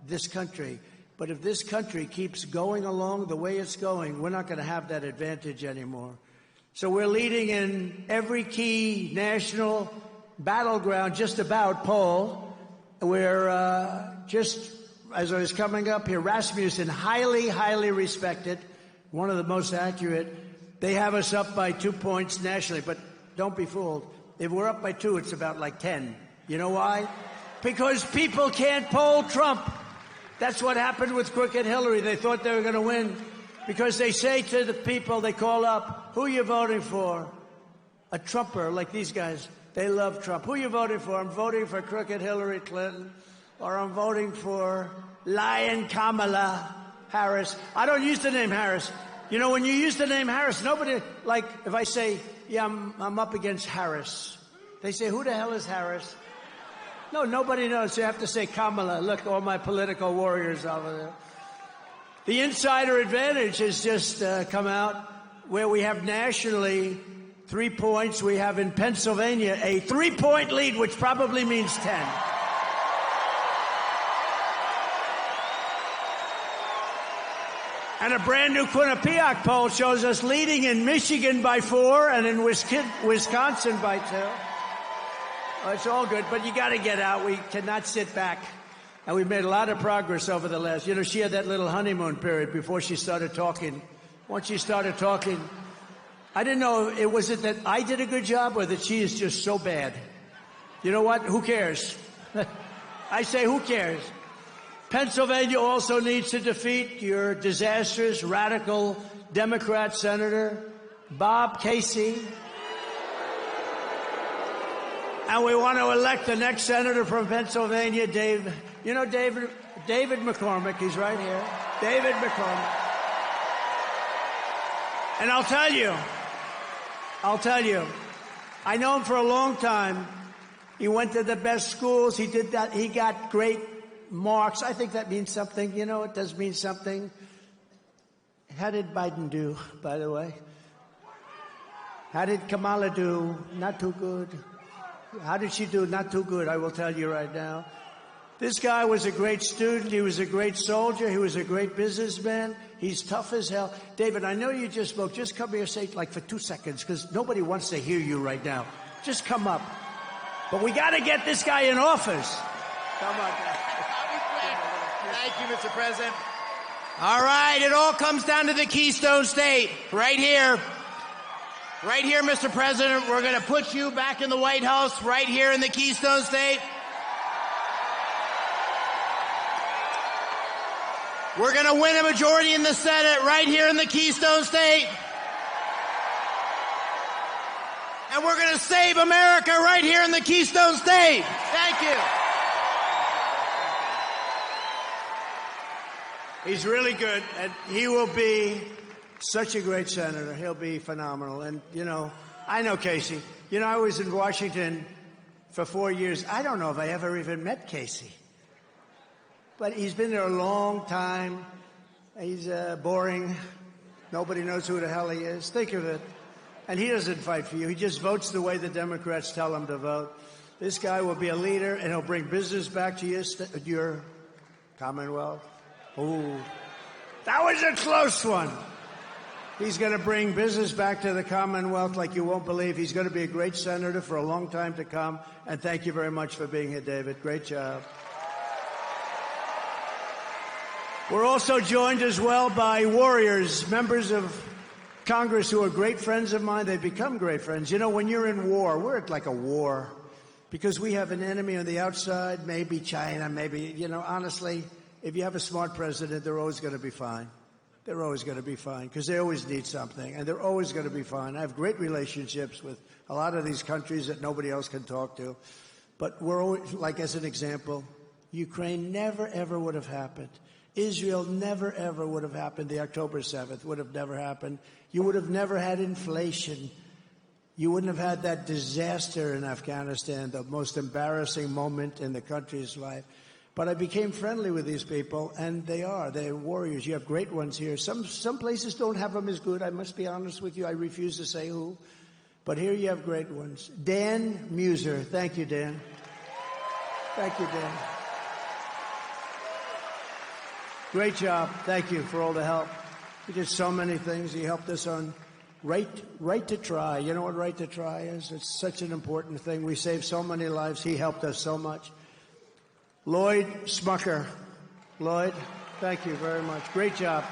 this country. But if this country keeps going along the way it's going, we're not going to have that advantage anymore. So we're leading in every key national battleground, just about poll. We're just, as I was coming up here, Rasmussen, highly respected, one of the most accurate. They have us up by 2 points nationally, but don't be fooled. If we're up by 2, it's about like 10. You know why? Because people can't poll Trump. That's what happened with crooked Hillary. They thought they were going to win because they say to the people they call up, who are you voting for? A Trumper, like these guys. They love Trump. Who are you voting for? I'm voting for crooked Hillary Clinton, or I'm voting for Lion Kamala Harris. I don't use the name Harris. You know, when you use the name Harris, nobody, like, if I say, yeah, I'm up against Harris, they say, who the hell is Harris? No, nobody knows. You have to say Kamala. Look, all my political warriors over there. The insider advantage has just come out where we have nationally 3 points. We have in Pennsylvania a 3-point lead, which probably means 10. And a brand new Quinnipiac poll shows us leading in Michigan by 4 and in Wisconsin by 2. Oh, it's all good, but you got to get out. We cannot sit back. And we've made a lot of progress over the last, you know, she had that little honeymoon period before she started talking. Once she started talking, I didn't know, was it that I did a good job or that she is just so bad? You know what? Who cares? I say, who cares? Pennsylvania also needs to defeat your disastrous, radical Democrat Senator Bob Casey. And we want to elect the next senator from Pennsylvania, David McCormick. He's right here. David McCormick. And I'll tell you, I know him for a long time. He went to the best schools. He did that. He got great marks. I think that means something. You know, it does mean something. How did Biden do, by the way? How did Kamala do? Not too good. How did she do? Not too good, I will tell you right now. This guy was a great student. He was a great soldier. He was a great businessman. He's tough as hell. David, I know you just spoke. Just come here, say like for 2 seconds, because nobody wants to hear you right now. Just come up. But we got to get this guy in office. Come on. Thank you, Mr. President. All right, it all comes down to the Keystone State. Right here. Right here, Mr. President, we're going to put you back in the White House, right here in the Keystone State. We're going to win a majority in the Senate, right here in the Keystone State. And we're going to save America right here in the Keystone State. Thank you. He's really good, and he will be such a great senator. He'll be phenomenal. And, you know, I know Casey. You know, I was in Washington for 4 years. I don't know if I ever even met Casey. But he's been there a long time. He's boring. Nobody knows who the hell he is. Think of it. And he doesn't fight for you. He just votes the way the Democrats tell him to vote. This guy will be a leader, and he'll bring business back to your Commonwealth. Ooh, that was a close one. He's going to bring business back to the Commonwealth like you won't believe. He's going to be a great senator for a long time to come. And thank you very much for being here, David. Great job. We're also joined as well by warriors, members of Congress who are great friends of mine. They've become great friends. You know, when you're in war, we're at like a war because we have an enemy on the outside, maybe China, maybe, you know, honestly, if you have a smart president, they're always going to be fine. They're always going to be fine because they always need something, and they're always going to be fine. I have great relationships with a lot of these countries that nobody else can talk to. But we're always, like as an example, Ukraine never, ever would have happened. Israel never, ever would have happened. The October 7th would have never happened. You would have never had inflation. You wouldn't have had that disaster in Afghanistan, the most embarrassing moment in the country's life. But I became friendly with these people, and they're warriors. You have great ones here. Some places don't have them as good. I must be honest with you. I refuse to say who. But here you have great ones. Dan Muser. Thank you, Dan. Thank you, Dan. Great job. Thank you for all the help. He did so many things. He helped us on right to try. You know what right to try is? It's such an important thing. We saved so many lives. He helped us so much. Lloyd Smucker. Lloyd, thank you very much. Great job.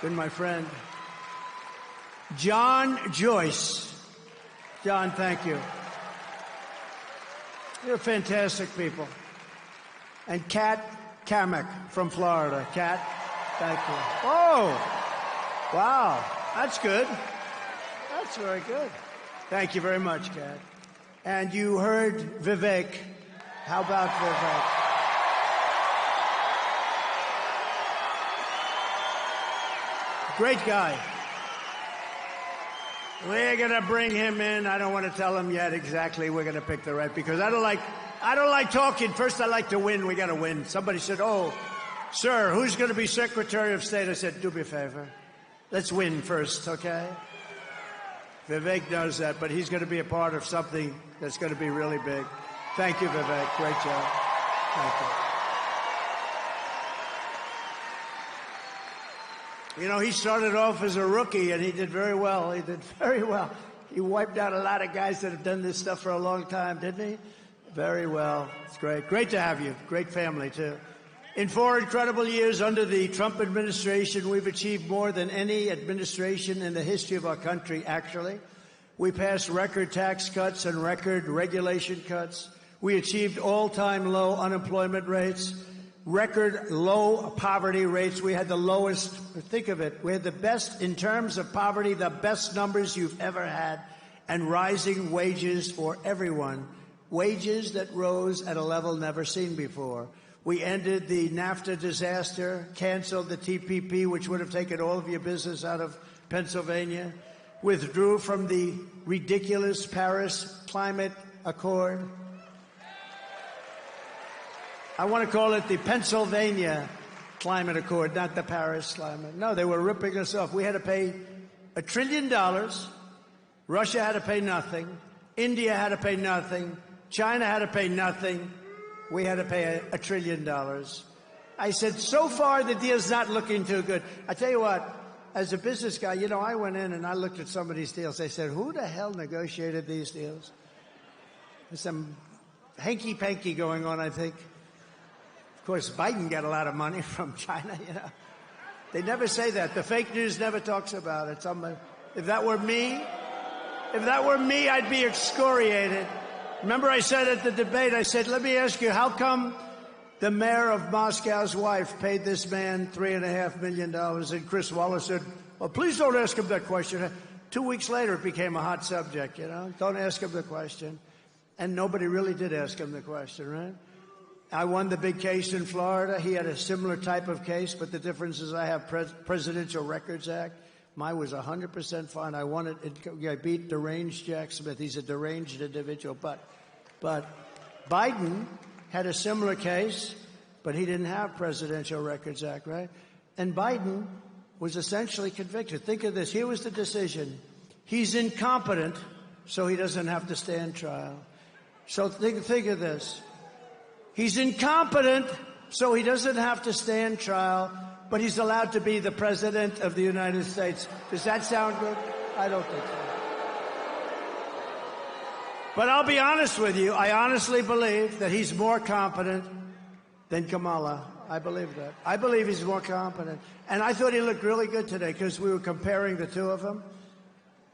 Been my friend. John Joyce. John, thank you. You're fantastic people. And Kat Kamek from Florida. Kat, thank you. Oh, wow. That's good. That's very good. Thank you very much, Kat. And you heard Vivek. How about Vivek? Great guy. We're going to bring him in. I don't want to tell him yet exactly we're going to pick the right, because I don't like talking. First, I like to win. We got to win. Somebody said, oh, sir, who's going to be Secretary of State? I said, do me a favor. Let's win first, okay? Vivek knows that, but he's going to be a part of something that's going to be really big. Thank you, Vivek. Great job. Thank you. You know, he started off as a rookie, and he did very well. He did very well. He wiped out a lot of guys that have done this stuff for a long time, didn't he? Very well. It's great. Great to have you. Great family, too. In 4 incredible years under the Trump administration, we've achieved more than any administration in the history of our country, actually. We passed record tax cuts and record regulation cuts. We achieved all-time low unemployment rates, record low poverty rates. We had the lowest, think of it, we had the best, in terms of poverty, the best numbers you've ever had, and rising wages for everyone, wages that rose at a level never seen before. We ended the NAFTA disaster, canceled the TPP, which would have taken all of your business out of Pennsylvania, withdrew from the ridiculous Paris Climate Accord. I want to call it the Pennsylvania Climate Accord, not the Paris Climate. No, they were ripping us off. We had to pay $1 trillion. Russia had to pay nothing. India had to pay nothing. China had to pay nothing. We had to pay $1 trillion. I said, so far, the deal's not looking too good. I tell you what, as a business guy, you know, I went in and I looked at some of these deals. I said, who the hell negotiated these deals? There's some hanky-panky going on, I think. Of course, Biden got a lot of money from China, you know. They never say that. The fake news never talks about it. If that were me, I'd be excoriated. Remember I said at the debate, I said, let me ask you, how come the mayor of Moscow's wife paid this man $3.5 million? And Chris Wallace said, well, please don't ask him that question. 2 weeks later, it became a hot subject, you know. Don't ask him the question. And nobody really did ask him the question, right? I won the big case in Florida. He had a similar type of case, but the difference is I have Presidential Records Act. Mine was 100% fine. I won it. I beat deranged Jack Smith. He's a deranged individual. But Biden had a similar case, but he didn't have Presidential Records Act, right? And Biden was essentially convicted. Think of this. Here was the decision. He's incompetent, so he doesn't have to stand trial. So think of this. He's incompetent, so he doesn't have to stand trial, but he's allowed to be the President of the United States. Does that sound good? I don't think so. But I'll be honest with you. I honestly believe that he's more competent than Kamala. I believe that. I believe he's more competent. And I thought he looked really good today because we were comparing the two of them.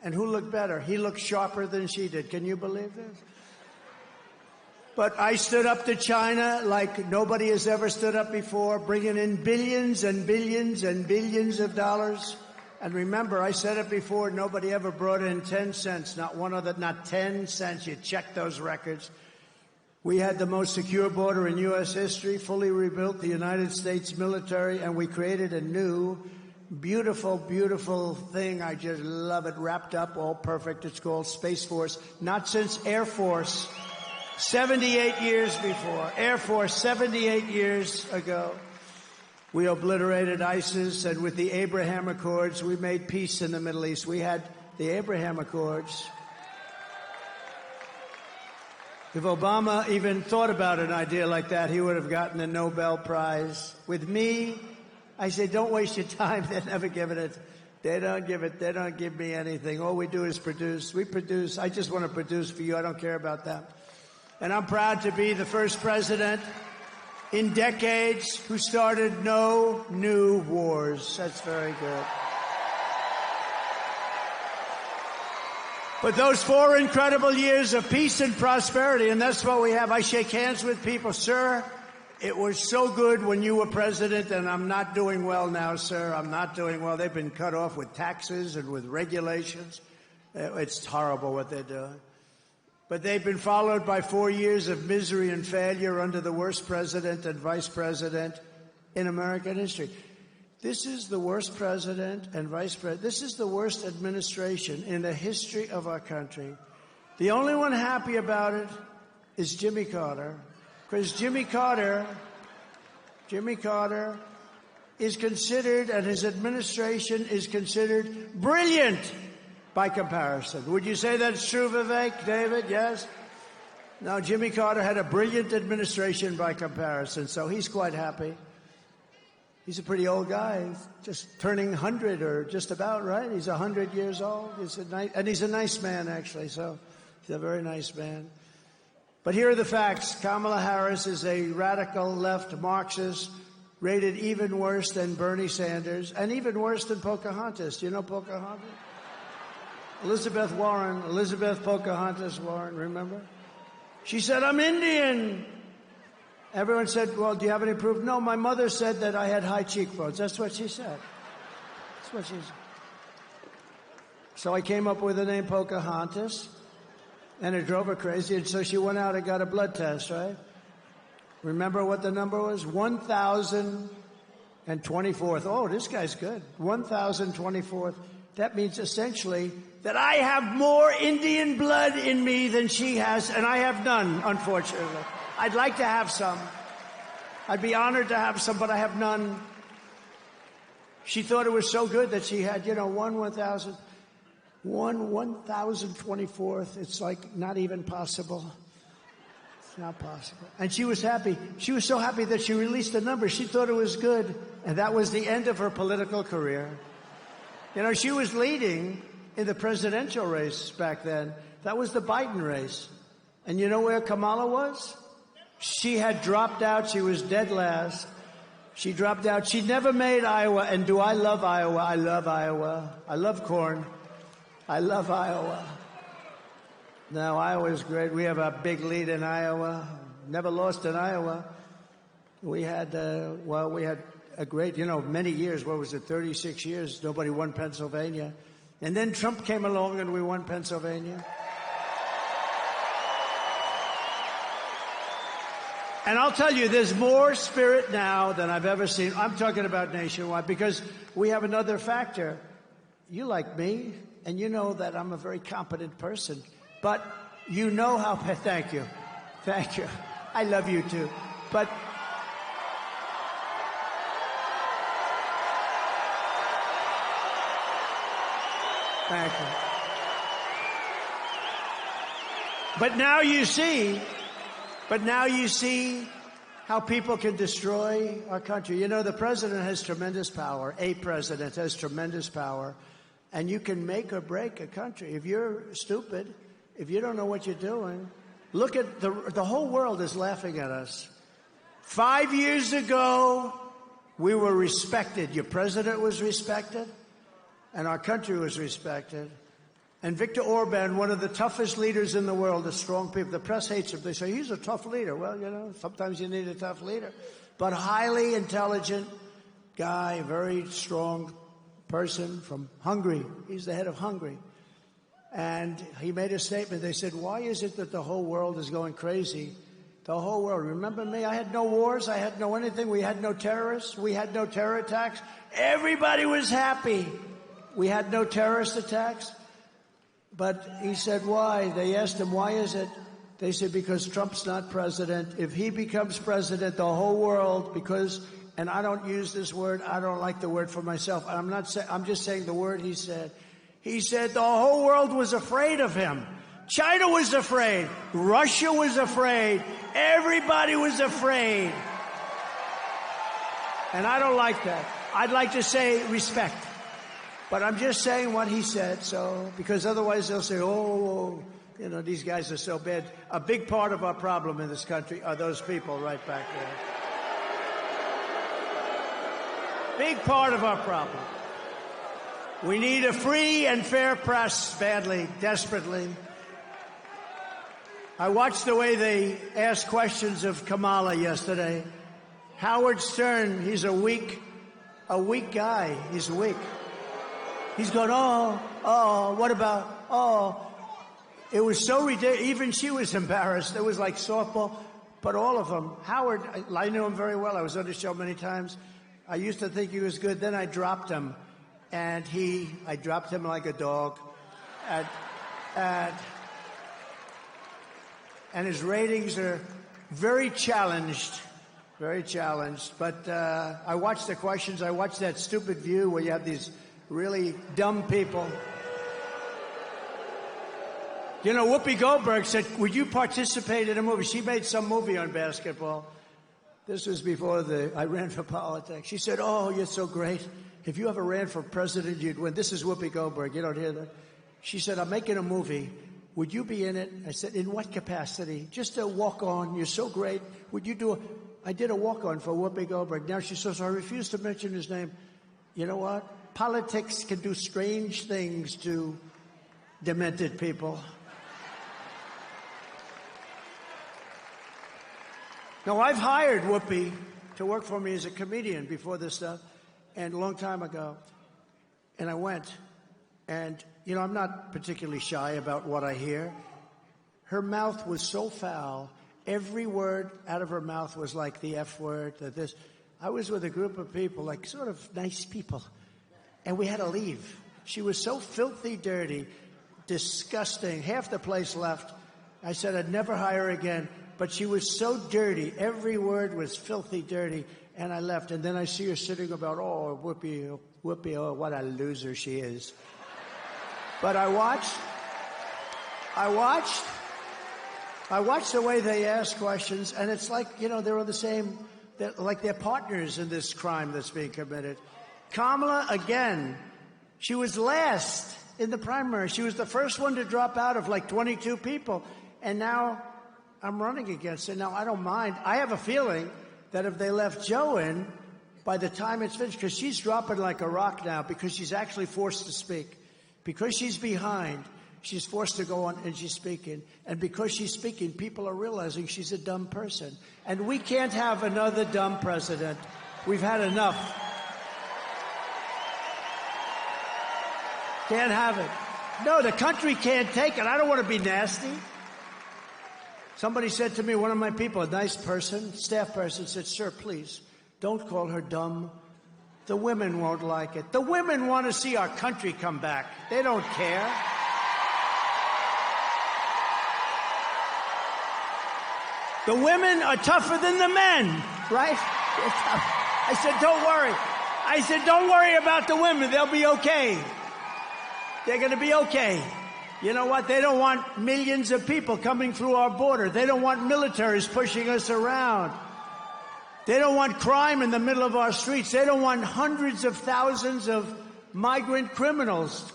And who looked better? He looked sharper than she did. Can you believe this? But I stood up to China like nobody has ever stood up before, bringing in billions and billions and billions of dollars. And remember, I said it before, nobody ever brought in 10 cents, not 10 cents. You check those records. We had the most secure border in U.S. history, fully rebuilt the United States military, and we created a new, beautiful, beautiful thing. I just love it, wrapped up, all perfect. It's called Space Force. Not since Air Force. 78 years before. Air Force, 78 years ago. We obliterated ISIS, and with the Abraham Accords, we made peace in the Middle East. We had the Abraham Accords. If Obama even thought about an idea like that, he would have gotten the Nobel Prize. With me, I say, don't waste your time. They're never giving it. They don't give me anything. All we do is produce. We produce. I just want to produce for you. I don't care about that. And I'm proud to be the first president in decades who started no new wars. That's very good. But those 4 incredible years of peace and prosperity, and that's what we have. I shake hands with people. Sir, it was so good when you were president, and I'm not doing well now, sir. I'm not doing well. They've been cut off with taxes and with regulations. It's horrible what they're doing. But they've been followed by 4 years of misery and failure under the worst president and vice president in American history. This is the worst president and vice president. This is the worst administration in the history of our country. The only one happy about it is Jimmy Carter, because Jimmy Carter is considered, and his administration is considered brilliant by comparison. Would you say that's true, Vivek, David? Yes? No, Jimmy Carter had a brilliant administration by comparison, so he's quite happy. He's a pretty old guy. He's just turning 100 or just about, right? He's 100 years old. And he's a nice man, actually, so he's a very nice man. But here are the facts. Kamala Harris is a radical left Marxist, rated even worse than Bernie Sanders, and even worse than Pocahontas. Do you know Pocahontas? Elizabeth Pocahontas Warren, remember? She said, I'm Indian. Everyone said, well, do you have any proof? No, my mother said that I had high cheekbones. That's what she said. That's what she said. So I came up with the name Pocahontas, and it drove her crazy, and so she went out and got a blood test, right? Remember what the number was? 1,024th. Oh, this guy's good. 1,024th. That means essentially that I have more Indian blood in me than she has, and I have none, unfortunately. I'd like to have some. I'd be honored to have some, but I have none. She thought it was so good that she had, 1,024th. It's like not even possible. It's not possible. And she was happy. She was so happy that she released the number. She thought it was good, and that was the end of her political career. She was leading in the presidential race back then. That was the Biden race. And you know where Kamala was? She had dropped out. She was dead last. She dropped out. She never made Iowa. And do I love Iowa? I love Iowa. I love corn. I love Iowa. Now, Iowa's great. We have a big lead in Iowa. Never lost in Iowa. We had, we had a great, many years. What was it, 36 years? Nobody won Pennsylvania. And then Trump came along and we won Pennsylvania. And I'll tell you, there's more spirit now than I've ever seen. I'm talking about nationwide because we have another factor. You like me, and you know that I'm a very competent person. But you know how... Thank you. Thank you. I love you, too. But... Thank you. But now you see how people can destroy our country. The president has tremendous power. A president has tremendous power. And you can make or break a country. If you're stupid, if you don't know what you're doing, look at the whole world is laughing at us. 5 years ago, we were respected. Your president was respected, and our country was respected. And Viktor Orban, one of the toughest leaders in the world, the strong people. The press hates him. They say, he's a tough leader. Well, sometimes you need a tough leader. But highly intelligent guy, very strong person from Hungary. He's the head of Hungary. And he made a statement. They said, why is it that the whole world is going crazy? The whole world. Remember me? I had no wars. I had no anything. We had no terrorists. We had no terror attacks. Everybody was happy. We had no terrorist attacks. But he said, why? They asked him, why is it? They said, because Trump's not president. If he becomes president, the whole world, and I don't use this word, I don't like the word for myself. I'm just saying the word he said. He said the whole world was afraid of him. China was afraid. Russia was afraid. Everybody was afraid. And I don't like that. I'd like to say respect. But I'm just saying what he said, because otherwise they'll say, these guys are so bad. A big part of our problem in this country are those people right back there. Big part of our problem. We need a free and fair press badly, desperately. I watched the way they asked questions of Kamala yesterday. Howard Stern, he's a weak guy. He's weak. He's going, what about, It was so ridiculous. Even she was embarrassed. It was like softball. But all of them. Howard, I knew him very well. I was on his show many times. I used to think he was good. Then I dropped him. And I dropped him like a dog. And his ratings are very challenged. Very challenged. But I watched the questions. I watched that stupid View where you have these really dumb people. Whoopi Goldberg said, would you participate in a movie? She made some movie on basketball. This was before I ran for politics. She said, you're so great. If you ever ran for president, you'd win. This is Whoopi Goldberg. You don't hear that? She said, I'm making a movie. Would you be in it? I said, in what capacity? Just a walk-on. You're so great. Would you do I did a walk-on for Whoopi Goldberg. Now she says, I refuse to mention his name. You know what? Politics can do strange things to demented people. Now, I've hired Whoopi to work for me as a comedian before this stuff, and a long time ago. And I went, and, I'm not particularly shy about what I hear. Her mouth was so foul. Every word out of her mouth was like the F word, this. I was with a group of people, like sort of nice people. And we had to leave. She was so filthy dirty, disgusting. Half the place left. I said I'd never hire her again. But she was so dirty. Every word was filthy dirty. And I left. And then I see her sitting about, Whoopi, what a loser she is. But I watched the way they ask questions. And it's like, they're on the same, like they're partners in this crime that's being committed. Kamala, again, she was last in the primary. She was the first one to drop out of like 22 people. And now I'm running against her. Now, I don't mind. I have a feeling that if they left Joe in, by the time it's finished, because she's dropping like a rock now because she's actually forced to speak. Because she's behind, she's forced to go on and she's speaking. And because she's speaking, people are realizing she's a dumb person. And we can't have another dumb president. We've had enough. Can't have it. No, the country can't take it. I don't want to be nasty. Somebody said to me, one of my people, a nice person, staff person, said, sir, please, don't call her dumb. The women won't like it. The women want to see our country come back. They don't care. The women are tougher than the men, right? I said, don't worry. I said, don't worry about the women. They'll be okay. They're going to be okay. You know what? They don't want millions of people coming through our border. They don't want militaries pushing us around. They don't want crime in the middle of our streets. They don't want hundreds of thousands of migrant criminals.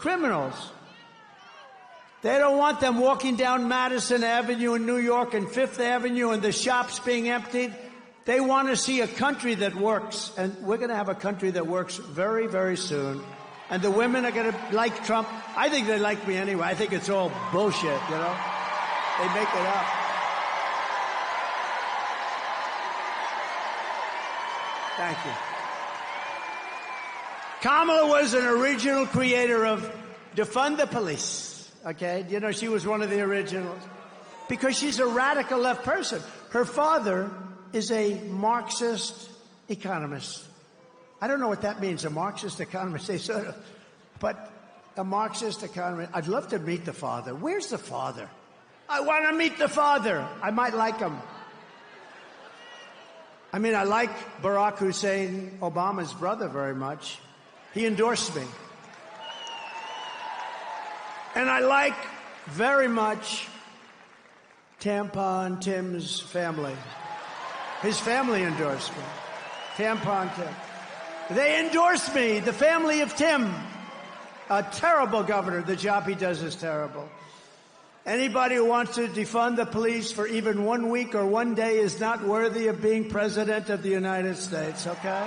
They don't want them walking down Madison Avenue in New York and Fifth Avenue and the shops being emptied. They want to see a country that works. And we're going to have a country that works very, very soon. And the women are going to like Trump. I think they like me anyway. I think it's all bullshit, you know? They make it up. Thank you. Kamala was an original creator of defund the police, okay? You know, she was one of the originals. Because she's a radical left person. Her father is a Marxist economist. I don't know what that means, a Marxist economist. They sort of, but a Marxist economist. I'd love to meet the father. Where's the father? I want to meet the father. I might like him. I mean, I like Barack Hussein Obama's brother very much. He endorsed me. And I like very much Tampon Tim's family. His family endorsed me. Tampon Tim. They endorsed me, the family of Tim. A terrible governor. The job he does is terrible. Anybody who wants to defund the police for even 1 week or 1 day is not worthy of being president of the United States, okay?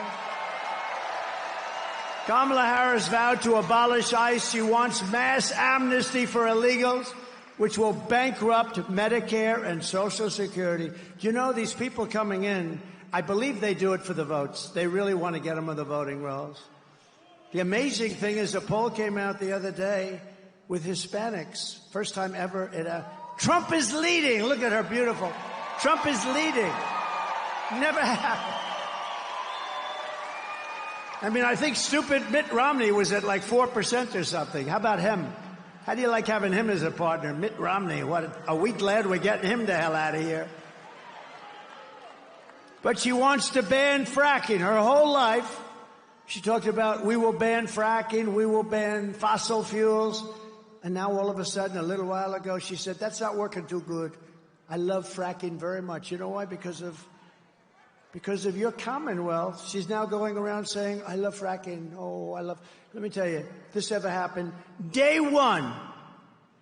Kamala Harris vowed to abolish ICE. She wants mass amnesty for illegals, which will bankrupt Medicare and Social Security. Do you know these people coming in, I believe they do it for the votes. They really want to get them on the voting rolls. The amazing thing is a poll came out the other day with Hispanics. First time ever. Trump is leading. Look at her, beautiful. Trump is leading. Never happened. I mean, I think stupid Mitt Romney was at like 4% or something. How about him? How do you like having him as a partner? Mitt Romney, what? Are we glad we're getting him the hell out of here? But she wants to ban fracking. Her whole life, she talked about, we will ban fracking, we will ban fossil fuels. And now all of a sudden, a little while ago, she said, that's not working too good. I love fracking very much. You know why? Because of your Commonwealth. She's now going around saying, I love fracking. Oh, I love... Let me tell you, if this ever happened, day one,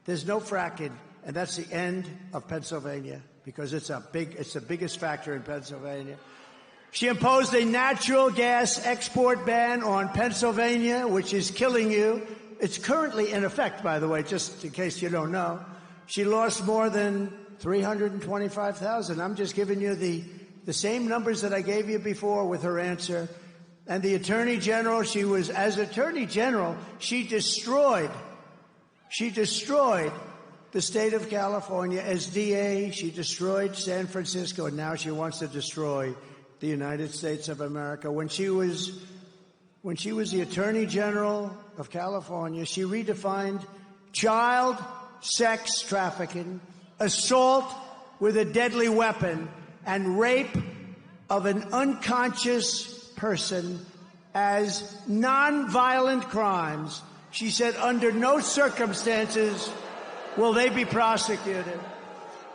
there's no fracking. And that's the end of Pennsylvania. Because it's the biggest factor in Pennsylvania. She imposed a natural gas export ban on Pennsylvania, which is killing you. It's currently in effect, by the way, just in case you don't know. She lost more than 325,000. I'm just giving you the same numbers that I gave you before with her answer. And the Attorney General, as Attorney General, she destroyed the state of California. As DA, she destroyed San Francisco, and now she wants to destroy the United States of America. When she was the Attorney General of California, she redefined child sex trafficking, assault with a deadly weapon, and rape of an unconscious person as nonviolent crimes. She said under no circumstances will they be prosecuted.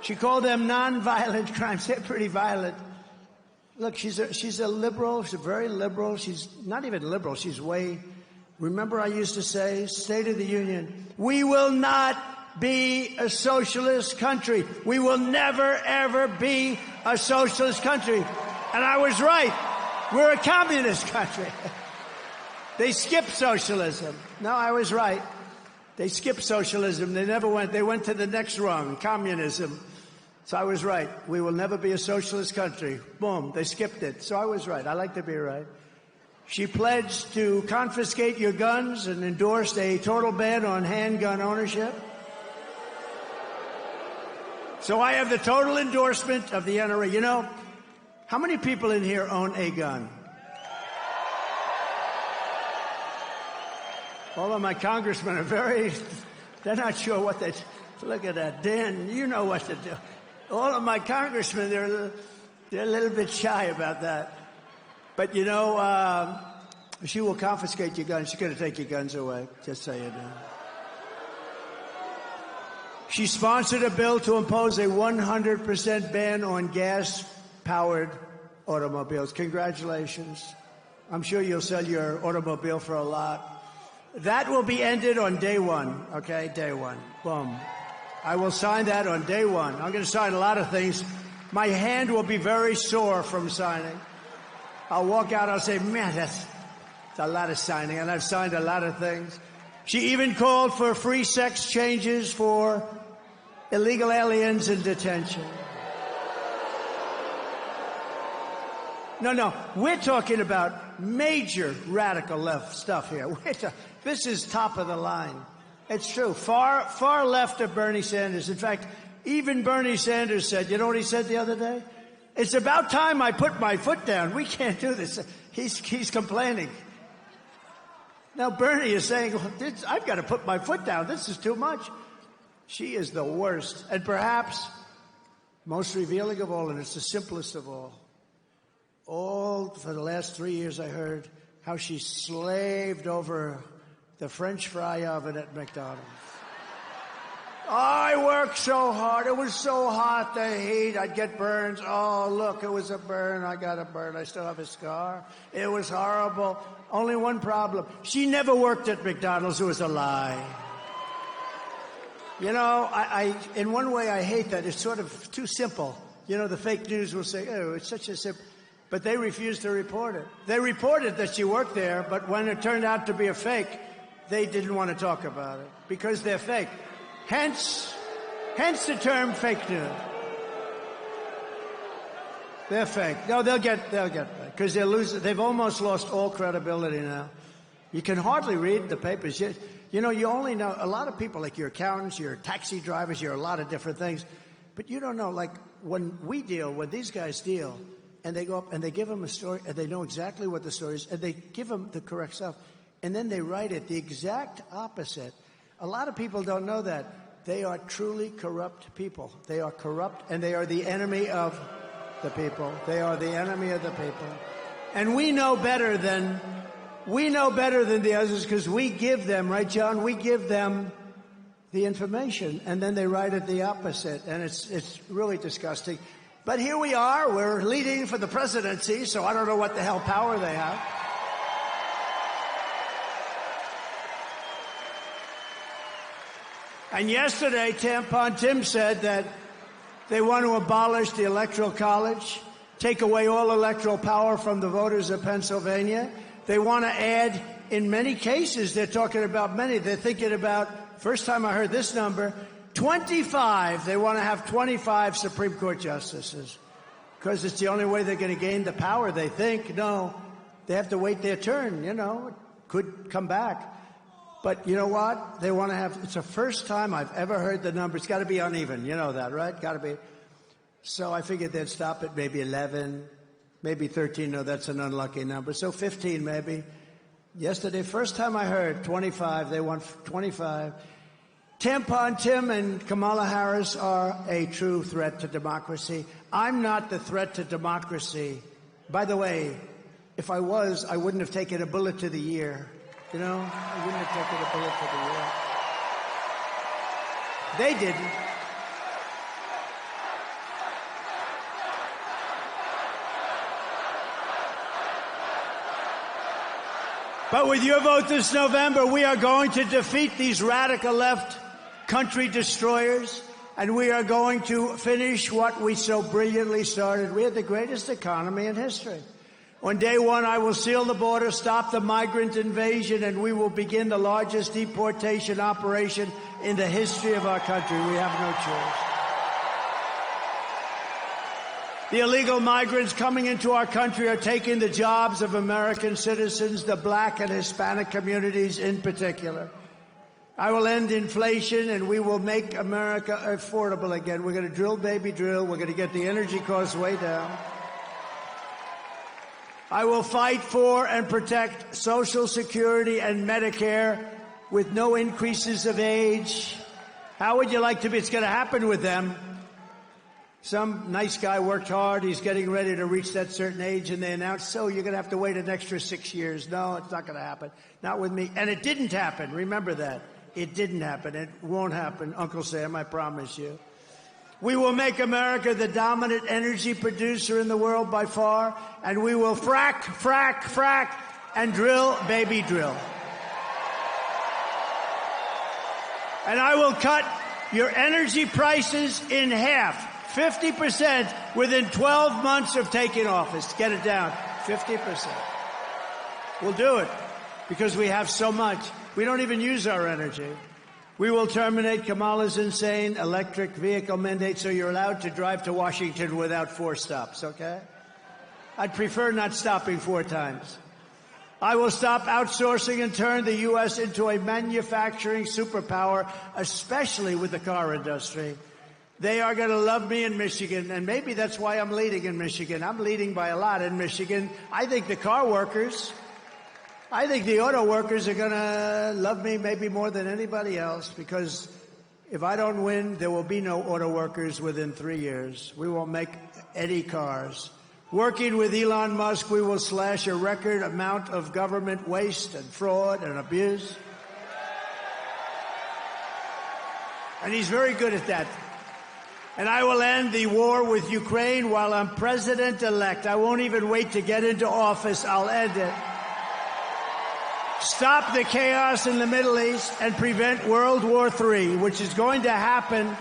She called them nonviolent crimes. They're pretty violent. Look, she's a liberal. She's very liberal. She's not even liberal. She's remember I used to say, State of the Union, we will not be a socialist country. We will never, ever be a socialist country. And I was right. We're a communist country. They skipped socialism. No, I was right. They skipped socialism. They went to the next rung, communism. So I was right. We will never be a socialist country. Boom, they skipped it. So I was right. I like to be right. She pledged to confiscate your guns and endorsed a total ban on handgun ownership. So I have the total endorsement of the NRA. You know, how many people in here own a gun? All of my congressmen are they're not sure what they, look at that. Dan, you know what to do. All of my congressmen, they're a little bit shy about that. But, you know, she will confiscate your guns. She's going to take your guns away, just so you know. She sponsored a bill to impose a 100% ban on gas-powered automobiles. Congratulations. I'm sure you'll sell your automobile for a lot. That will be ended on day one, okay? Day one. Boom. I will sign that on day one. I'm going to sign a lot of things. My hand will be very sore from signing. I'll walk out, I'll say, man, that's a lot of signing, and I've signed a lot of things. She even called for free sex changes for illegal aliens in detention. No, we're talking about major radical left stuff here. This is top of the line. It's true. Far left of Bernie Sanders. In fact, even Bernie Sanders said, you know what he said the other day? It's about time I put my foot down. We can't do this. He's complaining. Now Bernie is saying, well, I've got to put my foot down. This is too much. She is the worst. And perhaps most revealing of all, and it's the simplest of all. All for the last 3 years I heard how she slaved over the French fry oven at McDonald's. I worked so hard. It was so hot, the heat. I'd get burns. Oh, look, it was a burn. I got a burn. I still have a scar. It was horrible. Only one problem. She never worked at McDonald's. It was a lie. You know, in one way, I hate that. It's sort of too simple. You know, the fake news will say, oh, it's such a simple. But they refused to report it. They reported that she worked there, but when it turned out to be a fake, they didn't want to talk about it because they're fake. Hence the term fake news. They're fake. No, they'll get back because they've almost lost all credibility now. You can hardly read the papers. You know, you only know a lot of people, like your accountants, your taxi drivers, you're a lot of different things. But you don't know, like when these guys deal, and they go up and they give them a story, and they know exactly what the story is, and they give them the correct stuff, and then they write it the exact opposite. A lot of people don't know that. They are truly corrupt people. They are corrupt, and they are the enemy of the people. They are the enemy of the people. And we know better than the others because we give them, right, John? We give them the information, and then they write it the opposite, and it's really disgusting. But here we are. We're leading for the presidency, so I don't know what the hell power they have. And yesterday, Tampon Tim said that they want to abolish the Electoral College, take away all electoral power from the voters of Pennsylvania. They want to add, in many cases, they're talking about many. They're thinking about, first time I heard this number, 25. They want to have 25 Supreme Court justices because it's the only way they're going to gain the power, they think. No, they have to wait their turn, you know. It could come back. But you know what? They want to have, it's the first time I've ever heard the number. It's got to be uneven. You know that, right? Got to be. So I figured they'd stop at maybe 11, maybe 13. No, that's an unlucky number. So 15 maybe. Yesterday, first time I heard 25. They want 25. Tampon Tim and Kamala Harris are a true threat to democracy. I'm not the threat to democracy. By the way, if I was, I wouldn't have taken a bullet to the ear. You know, I wouldn't have taken a bullet to the ear. They didn't. But with your vote this November, we are going to defeat these radical left country destroyers, and we are going to finish what we so brilliantly started. We had the greatest economy in history. On day one, I will seal the border, stop the migrant invasion, and we will begin the largest deportation operation in the history of our country. We have no choice. The illegal migrants coming into our country are taking the jobs of American citizens, the black and Hispanic communities in particular. I will end inflation, and we will make America affordable again. We're going to drill, baby, drill. We're going to get the energy costs way down. I will fight for and protect Social Security and Medicare with no increases of age. How would you like to be? It's going to happen with them. Some nice guy worked hard. He's getting ready to reach that certain age, and they announced, so you're going to have to wait an extra 6 years. No, it's not going to happen. Not with me. And it didn't happen. Remember that. It didn't happen. It won't happen, Uncle Sam, I promise you. We will make America the dominant energy producer in the world by far, and we will frack, frack, frack, and drill, baby, drill. And I will cut your energy prices in half, 50%, within 12 months of taking office. Get it down, 50%. We'll do it because we have so much. We don't even use our energy. We will terminate Kamala's insane electric vehicle mandate so you're allowed to drive to Washington without 4 stops, okay? I'd prefer not stopping 4 times. I will stop outsourcing and turn the U.S. into a manufacturing superpower, especially with the car industry. They are going to love me in Michigan, and maybe that's why I'm leading in Michigan. I'm leading by a lot in Michigan. I think the auto workers are going to love me maybe more than anybody else, because if I don't win, there will be no auto workers within 3 years. We won't make any cars. Working with Elon Musk, we will slash a record amount of government waste and fraud and abuse. And he's very good at that. And I will end the war with Ukraine while I'm president-elect. I won't even wait to get into office. I'll end it. Stop the chaos in the Middle East and prevent World War III, which is going to happen.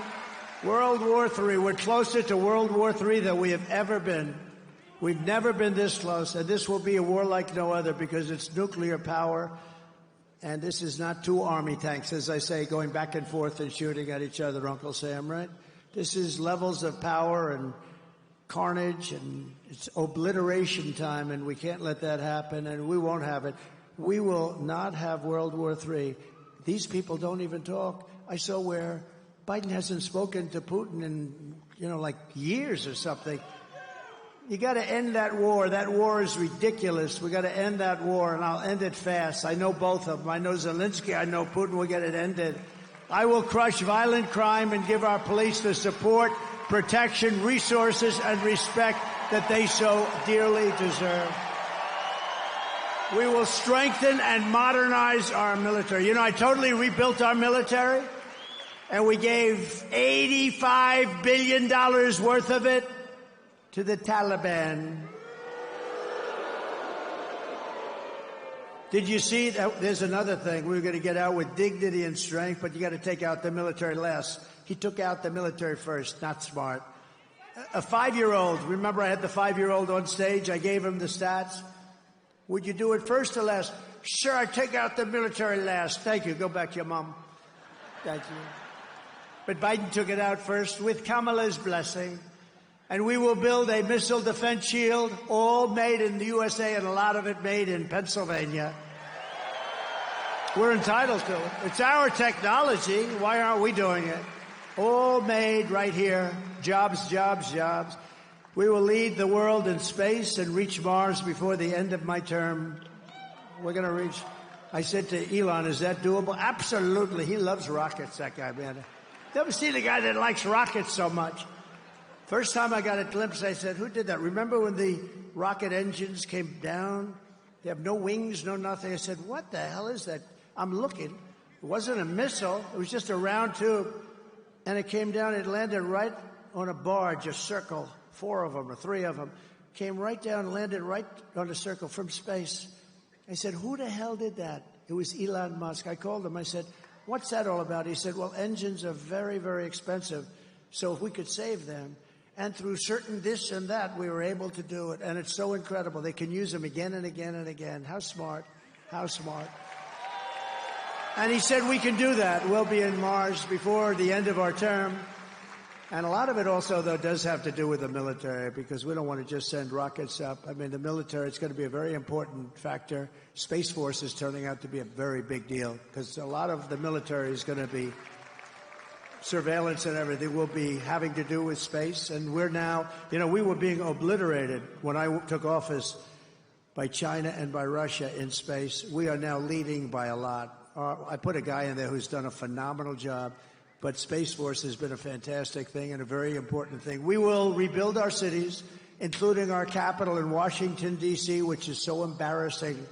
World War III. We're closer to World War III than we have ever been. We've never been this close, and this will be a war like no other because it's nuclear power, and this is not 2 army tanks, as I say, going back and forth and shooting at each other, Uncle Sam, right? This is levels of power and carnage, and it's obliteration time, and we can't let that happen, and we won't have it. We will not have World War III. These people don't even talk. I saw where Biden hasn't spoken to Putin in, like years or something. You got to end that war. That war is ridiculous. We got to end that war, and I'll end it fast. I know both of them. I know Zelensky. I know Putin will get it ended. I will crush violent crime and give our police the support, protection, resources, and respect that they so dearly deserve. We will strengthen and modernize our military. I totally rebuilt our military, and we gave $85 billion worth of it to the Taliban. Did you see that? There's another thing. We're going to get out with dignity and strength, but you got to take out the military last. He took out the military first. Not smart. A 5-year-old. Remember, I had the 5-year-old on stage. I gave him the stats. Would you do it first or last? Sure, I take out the military last. Thank you. Go back to your mom. Thank you. But Biden took it out first with Kamala's blessing. And we will build a missile defense shield, all made in the USA, and a lot of it made in Pennsylvania. We're entitled to it. It's our technology. Why aren't we doing it? All made right here. Jobs, jobs, jobs. We will lead the world in space and reach Mars before the end of my term. We're going to reach. I said to Elon, is that doable? Absolutely. He loves rockets, that guy, man. Never seen a guy that likes rockets so much. First time I got a glimpse, I said, who did that? Remember when the rocket engines came down? They have no wings, no nothing. I said, what the hell is that? I'm looking. It wasn't a missile. It was just a round tube. And it came down. It landed right on a barge, a circle. 4 of them or 3 of them came right down and landed right on a circle from space. I said, who the hell did that? It was Elon Musk. I called him. I said, what's that all about? He said, well, engines are very, very expensive. So if we could save them. And through certain this and that, we were able to do it. And it's so incredible. They can use them again and again and again. How smart. How smart. And he said we can do that. We'll be in Mars before the end of our term. And a lot of it also, though, does have to do with the military, because we don't want to just send rockets up. I mean, the military, it's going to be a very important factor. Space Force is turning out to be a very big deal, because a lot of the military is going to be surveillance and everything will be having to do with space. And we're now, we were being obliterated when I took office by China and by Russia in space. We are now leading by a lot. I put a guy in there who's done a phenomenal job, but Space Force has been a fantastic thing and a very important thing. We will rebuild our cities, including our capital in Washington, D.C., which is so embarrassing.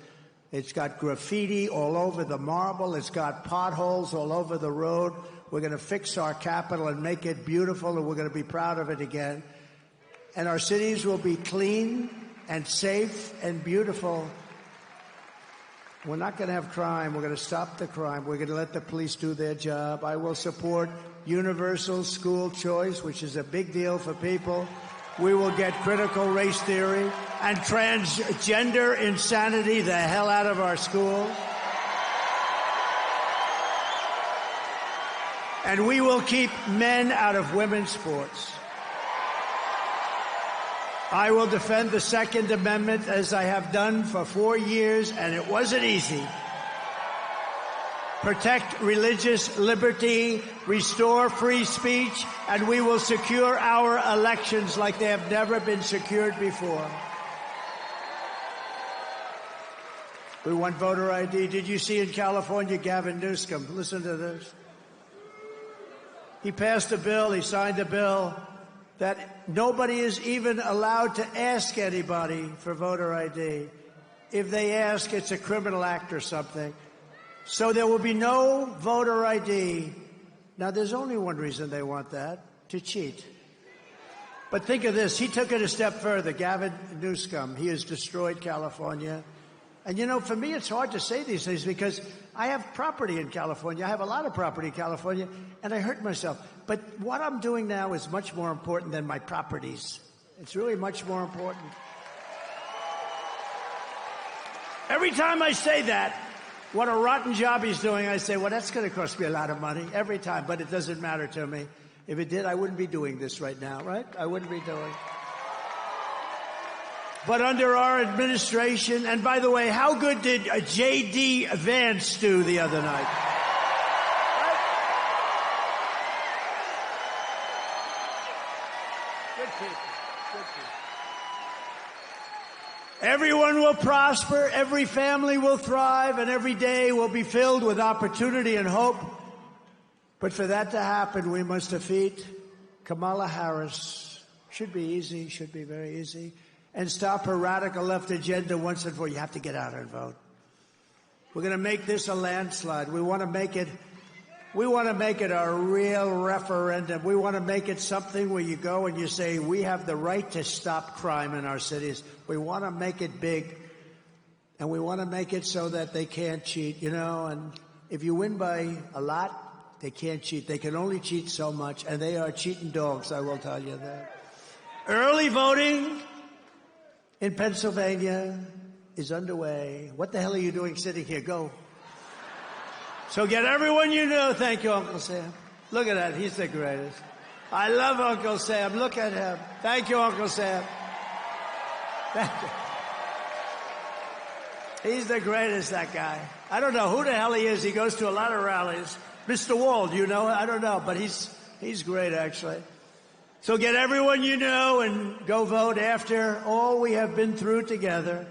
It's got graffiti all over the marble. It's got potholes all over the road. We're going to fix our capital and make it beautiful, and we're going to be proud of it again. And our cities will be clean and safe and beautiful. We're not going to have crime. We're going to stop the crime. We're going to let the police do their job. I will support universal school choice, which is a big deal for people. We will get critical race theory and transgender insanity the hell out of our schools. And we will keep men out of women's sports. I will defend the Second Amendment as I have done for 4 years, and it wasn't easy. Protect religious liberty, restore free speech, and we will secure our elections like they have never been secured before. We want voter ID. Did you see in California, Gavin Newsom? Listen to this. He passed a bill, he signed a bill that nobody is even allowed to ask anybody for voter ID. If they ask, it's a criminal act or something. So there will be no voter ID. Now, there's only one reason they want that, to cheat. But think of this. He took it a step further. Gavin Newsom, he has destroyed California. And, for me, it's hard to say these things because I have property in California. I have a lot of property in California, and I hurt myself. But what I'm doing now is much more important than my properties. It's really much more important. Every time I say that, what a rotten job he's doing, I say, well, that's going to cost me a lot of money every time, but it doesn't matter to me. If it did, I wouldn't be doing this right now, right? I wouldn't be doing. But under our administration, and by the way, how good did J.D. Vance do the other night? Right? Good people. Good people. Everyone will prosper, every family will thrive, and every day will be filled with opportunity and hope. But for that to happen, we must defeat Kamala Harris. Should be easy, should be very easy. And stop her radical left agenda once and for all. You have to get out and vote. We're going to make this a landslide. We want to make it a real referendum. We want to make it something where you go and you say, we have the right to stop crime in our cities. We want to make it big. And we want to make it so that they can't cheat, and if you win by a lot, they can't cheat. They can only cheat so much, and they are cheating dogs, I will tell you that. Early voting in Pennsylvania is underway. What the hell are you doing sitting here? Go. So get everyone you know. Thank you, Uncle Sam. Look at that. He's the greatest. I love Uncle Sam. Look at him. Thank you, Uncle Sam. Thank you. He's the greatest, that guy. I don't know who the hell he is. He goes to a lot of rallies. Mr. Walz, you know? I don't know, but he's great, actually. So get everyone you know and go vote. After all we have been through together,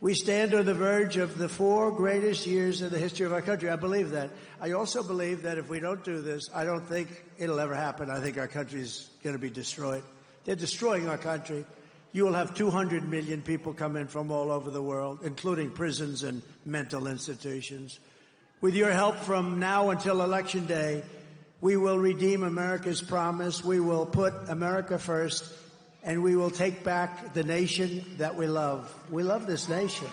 we stand on the verge of the 4 greatest years in the history of our country. I believe that. I also believe that if we don't do this, I don't think it'll ever happen. I think our country's going to be destroyed. They're destroying our country. You will have 200 million people come in from all over the world, including prisons and mental institutions. With your help from now until Election Day, we will redeem America's promise. We will put America first, and we will take back the nation that we love. We love this nation.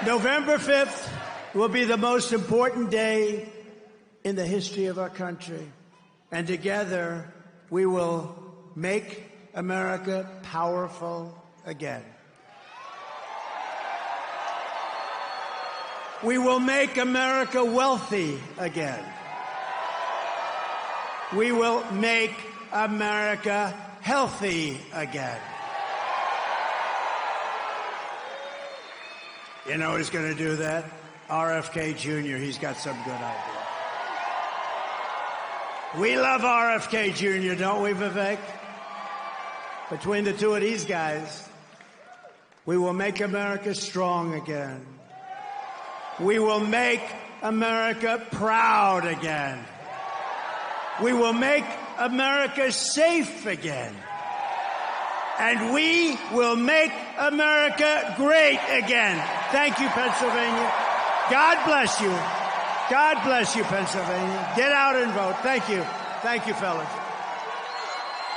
November 5th will be the most important day in the history of our country. And together, we will make America powerful again. We will make America wealthy again. We will make America healthy again. You know who's going to do that? RFK Jr. He's got some good ideas. We love RFK Jr., don't we, Vivek? Between the two of these guys, we will make America strong again. We will make America proud again. We will make America safe again. And we will make America great again. Thank you, Pennsylvania. God bless you. God bless you, Pennsylvania. Get out and vote. Thank you. Thank you, fellas.